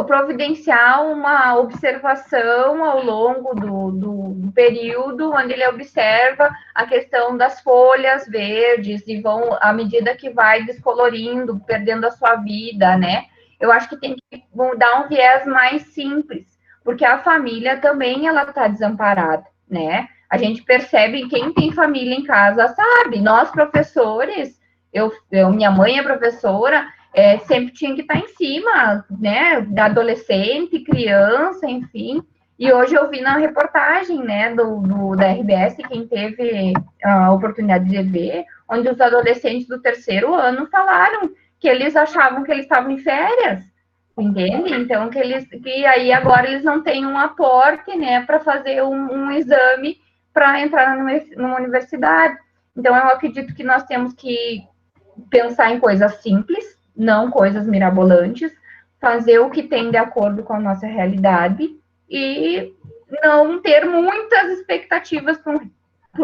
Speaker 7: providenciar uma observação ao longo do período, onde ele observa a questão das folhas verdes e à medida que vai descolorindo, perdendo a sua vida, né? Eu acho que tem que dar um viés mais simples, porque a família também, ela está desamparada, né? A gente percebe, quem tem família em casa sabe, nós professores, minha mãe é professora, sempre tinha que estar em cima, né, da adolescente, criança, enfim. E hoje eu vi na reportagem, né, da RBS, quem teve a oportunidade de ver, onde os adolescentes do terceiro ano falaram que eles achavam que eles estavam em férias, entende? Então, que aí agora eles não têm um aporte, né, para fazer um exame para entrar numa universidade. Então, eu acredito que nós temos que pensar em coisas simples, não coisas mirabolantes, fazer o que tem de acordo com a nossa realidade e não ter muitas expectativas para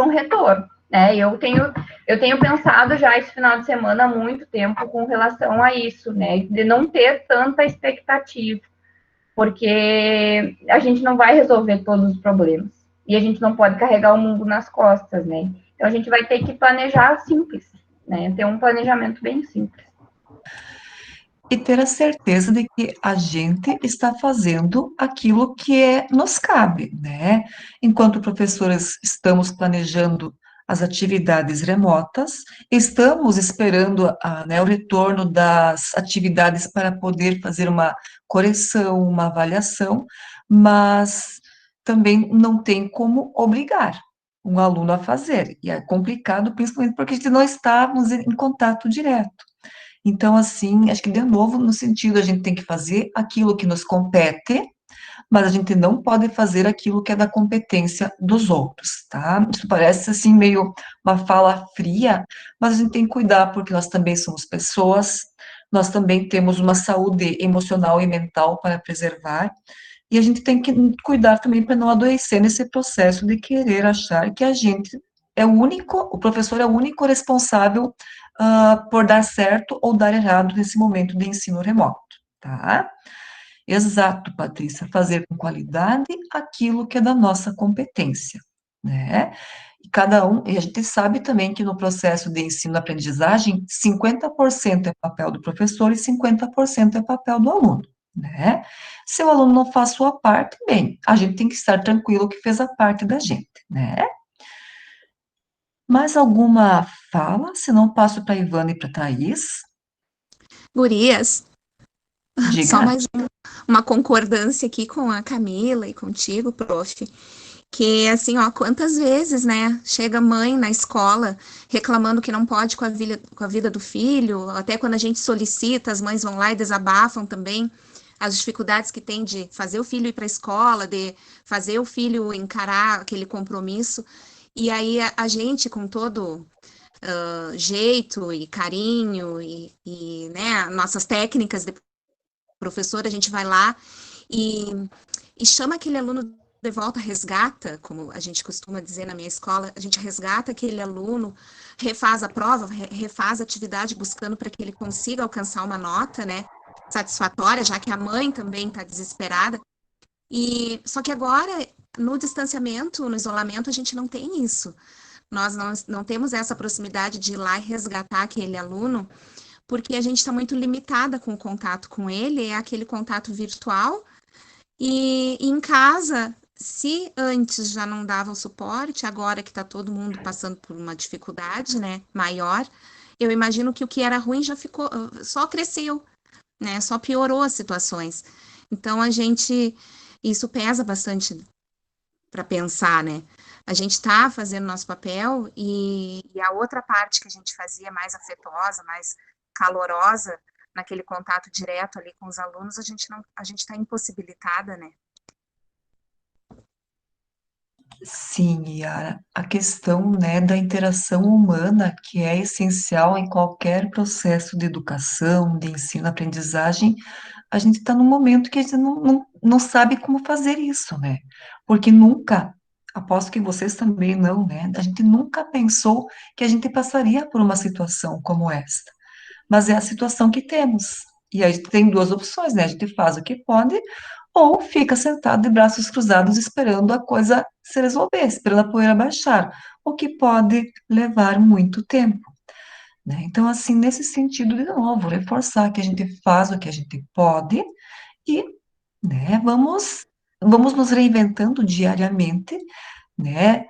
Speaker 7: um retorno, né? Eu tenho pensado já esse final de semana há muito tempo com relação a isso, né? De não ter tanta expectativa, porque a gente não vai resolver todos os problemas e a gente não pode carregar o mundo nas costas, né? Então a gente vai ter que planejar simples, né? Ter um planejamento bem simples.
Speaker 1: E ter a certeza de que a gente está fazendo aquilo que nos cabe, né? Enquanto professores estamos planejando as atividades remotas, estamos esperando o retorno das atividades para poder fazer uma correção, uma avaliação, mas também não tem como obrigar um aluno a fazer, e é complicado, principalmente porque a gente não estávamos em contato direto. Então, assim, acho que, de novo, no sentido, a gente tem que fazer aquilo que nos compete, mas a gente não pode fazer aquilo que é da competência dos outros, tá? Isso parece, assim, meio uma fala fria, mas a gente tem que cuidar, porque nós também somos pessoas, nós também temos uma saúde emocional e mental para preservar, e a gente tem que cuidar também para não adoecer nesse processo de querer achar que a gente o professor é o único responsável por dar certo ou dar errado nesse momento de ensino remoto, tá? Exato, Patrícia, fazer com qualidade aquilo que é da nossa competência, né? E a gente sabe também que no processo de ensino-aprendizagem, 50% é papel do professor e 50% é papel do aluno, né? Se o aluno não faz sua parte, bem, a gente tem que estar tranquilo que fez a parte da gente, né? Mais alguma fala? Se não, passo para a Ivana e para a Thaís.
Speaker 5: Gurias, Só
Speaker 1: Diga.
Speaker 5: mais uma concordância aqui com a Camila e contigo, prof. Que, assim, ó, quantas vezes, né, chega mãe na escola reclamando que não pode com a vida do filho, até quando a gente solicita, as mães vão lá e desabafam também as dificuldades que tem de fazer o filho ir para a escola, de fazer o filho encarar aquele compromisso, e aí a gente, com todo jeito e carinho e, né, nossas técnicas de professora, a gente vai lá e chama aquele aluno de volta, resgata, como a gente costuma dizer na minha escola, a gente resgata aquele aluno, refaz a prova, refaz a atividade buscando para que ele consiga alcançar uma nota, né, satisfatória, já que a mãe também está desesperada. E só que agora, no distanciamento, no isolamento, a gente não tem isso. Nós não temos essa proximidade de ir lá e resgatar aquele aluno, porque a gente está muito limitada com o contato com ele, é aquele contato virtual, e em casa, se antes já não dava o suporte, agora que está todo mundo passando por uma dificuldade, né, maior, eu imagino que o que era ruim já ficou, só cresceu, né, só piorou as situações. Então, isso pesa bastante para pensar, né? A gente está fazendo nosso papel e a outra parte que a gente fazia mais afetuosa, mais calorosa, naquele contato direto ali com os alunos, a gente está impossibilitada, né?
Speaker 1: Sim, Yara, a questão, né, da interação humana, que é essencial em qualquer processo de educação, de ensino-aprendizagem, a gente está num momento que a gente não sabe como fazer isso, né? Porque nunca, aposto que vocês também não, né? A gente nunca pensou que a gente passaria por uma situação como esta. Mas é a situação que temos. E aí a gente tem duas opções, né? A gente faz o que pode ou fica sentado de braços cruzados esperando a coisa se resolver, esperando a poeira baixar, o que pode levar muito tempo, né? Então, assim, nesse sentido, de novo, reforçar que a gente faz o que a gente pode e, né, vamos nos reinventando diariamente, né?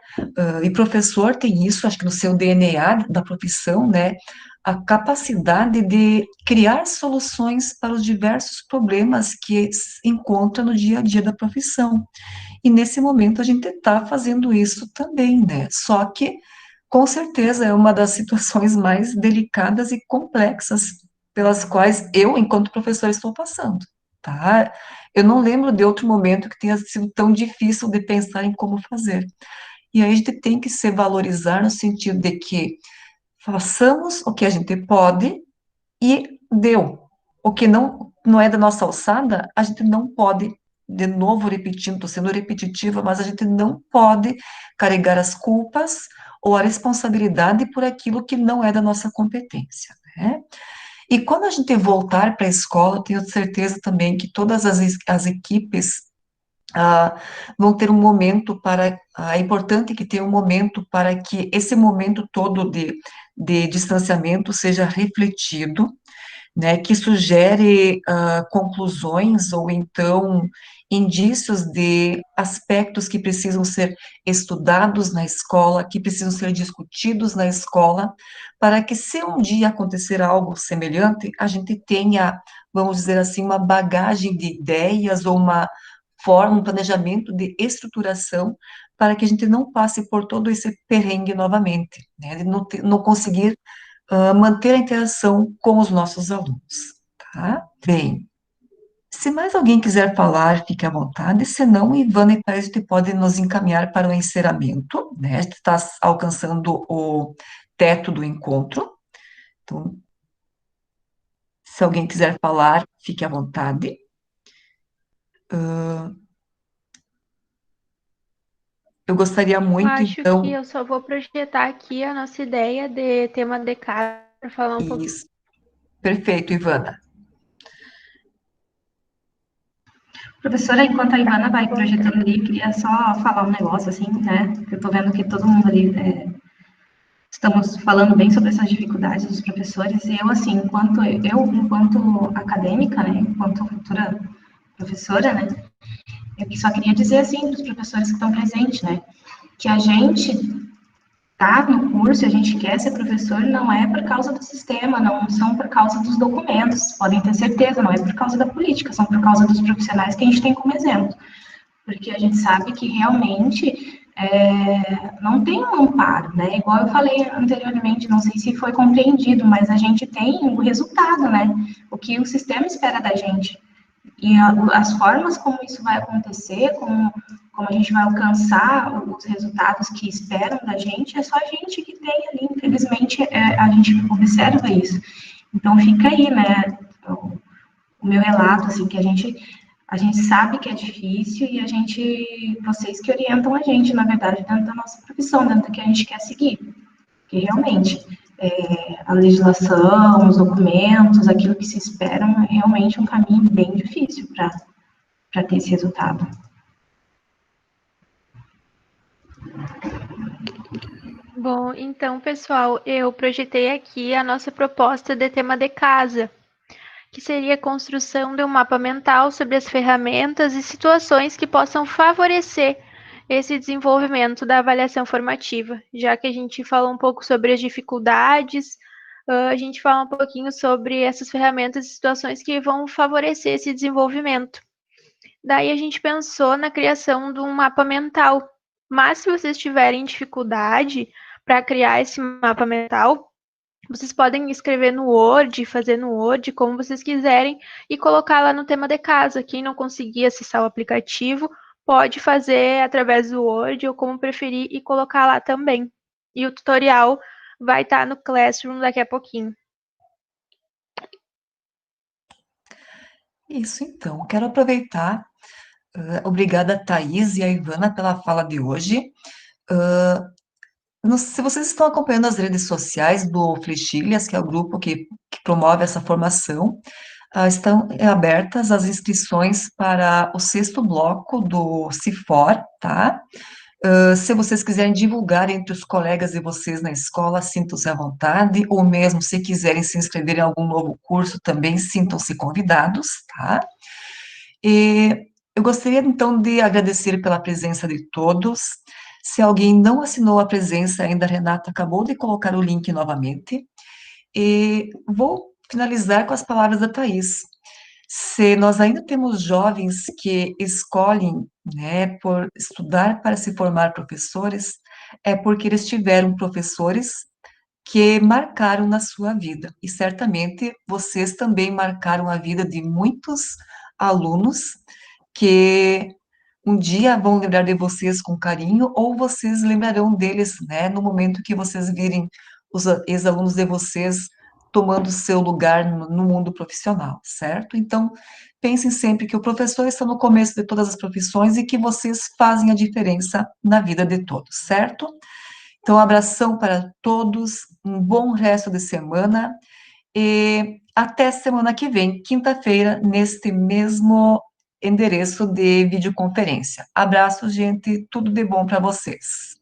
Speaker 1: E professor tem isso, acho que no seu DNA da profissão, né? A capacidade de criar soluções para os diversos problemas que se encontra no dia a dia da profissão. E nesse momento a gente está fazendo isso também, né? Só que, com certeza, é uma das situações mais delicadas e complexas pelas quais eu, enquanto professora, estou passando, tá? Eu não lembro de outro momento que tenha sido tão difícil de pensar em como fazer. E aí a gente tem que se valorizar no sentido de que façamos o que a gente pode e deu. O que não é da nossa alçada, a gente não pode, de novo repetindo, estou sendo repetitiva, mas a gente não pode carregar as culpas ou a responsabilidade por aquilo que não é da nossa competência, né? E quando a gente voltar para a escola, tenho certeza também que todas as equipes vão ter um momento é importante que tenha um momento para que esse momento todo de distanciamento seja refletido, né, que sugere conclusões ou então indícios de aspectos que precisam ser estudados na escola, que precisam ser discutidos na escola, para que se um dia acontecer algo semelhante, a gente tenha, vamos dizer assim, uma bagagem de ideias ou uma forma, um planejamento de estruturação para que a gente não passe por todo esse perrengue novamente, né, de não conseguir manter a interação com os nossos alunos, tá? Bem, se mais alguém quiser falar, fique à vontade, senão, Ivana e Thaís, te podem nos encaminhar para o encerramento, né? A gente está alcançando o teto do encontro, então, se alguém quiser falar, fique à vontade. Eu gostaria muito,
Speaker 2: Acho
Speaker 1: então,
Speaker 2: que eu só vou projetar aqui a nossa ideia de tema de casa para falar um pouco.
Speaker 1: isso. Perfeito, Ivana.
Speaker 3: Professora, enquanto a Ivana vai projetando ali, queria só falar um negócio, assim, né? Eu tô vendo que todo mundo ali estamos falando bem sobre essas dificuldades dos professores, e eu, assim, enquanto acadêmica, né, enquanto futura professora, né, eu só queria dizer, assim, para os professores que estão presentes, né, que a gente tá no curso, a gente quer ser professor, não é por causa do sistema, não são por causa dos documentos, podem ter certeza, não é por causa da política, são por causa dos profissionais que a gente tem como exemplo. Porque a gente sabe que realmente não tem um amparo, né? Igual eu falei anteriormente, não sei se foi compreendido, mas a gente tem o resultado, né? O que o sistema espera da gente. E as formas como isso vai acontecer, como a gente vai alcançar os resultados que esperam da gente, é só a gente que tem ali, infelizmente, a gente observa isso. Então, fica aí, né, o meu relato, assim, que a gente sabe que é difícil e vocês que orientam a gente, na verdade, dentro da nossa profissão, dentro do que a gente quer seguir. Porque, realmente, a legislação, os documentos, aquilo que se espera, é realmente um caminho bem difícil para ter esse resultado.
Speaker 2: Bom, então, pessoal, eu projetei aqui a nossa proposta de tema de casa, que seria a construção de um mapa mental sobre as ferramentas e situações que possam favorecer esse desenvolvimento da avaliação formativa, já que a gente falou um pouco sobre as dificuldades, a gente fala um pouquinho sobre essas ferramentas e situações que vão favorecer esse desenvolvimento. Daí a gente pensou na criação de um mapa mental, mas se vocês tiverem dificuldade para criar esse mapa mental, vocês podem escrever no Word, fazer no Word, como vocês quiserem, e colocar lá no tema de casa. Quem não conseguir acessar o aplicativo, pode fazer através do Word ou como preferir e colocar lá também. E o tutorial vai estar no Classroom daqui a pouquinho.
Speaker 1: Isso, então. Quero aproveitar. Obrigada, Thaís e a Ivana, pela fala de hoje. Não sei se vocês estão acompanhando as redes sociais do Flechilhas, que é o grupo que promove essa formação. Estão abertas as inscrições para o 6º bloco do CIFOR, tá? Se vocês quiserem divulgar entre os colegas de vocês na escola, sintam-se à vontade, ou mesmo se quiserem se inscrever em algum novo curso, também sintam-se convidados, tá? E eu gostaria, então, de agradecer pela presença de todos. Se alguém não assinou a presença ainda, a Renata acabou de colocar o link novamente. E vou finalizar com as palavras da Thaís. Se nós ainda temos jovens que escolhem, né, por estudar para se formar professores, é porque eles tiveram professores que marcaram na sua vida. E certamente vocês também marcaram a vida de muitos alunos que um dia vão lembrar de vocês com carinho, ou vocês lembrarão deles, né, no momento que vocês virem os ex-alunos de vocês tomando seu lugar no mundo profissional, certo? Então, pensem sempre que o professor está no começo de todas as profissões e que vocês fazem a diferença na vida de todos, certo? Então, um abração para todos, um bom resto de semana e até semana que vem, quinta-feira, neste mesmo endereço de videoconferência. Abraço, gente, tudo de bom para vocês.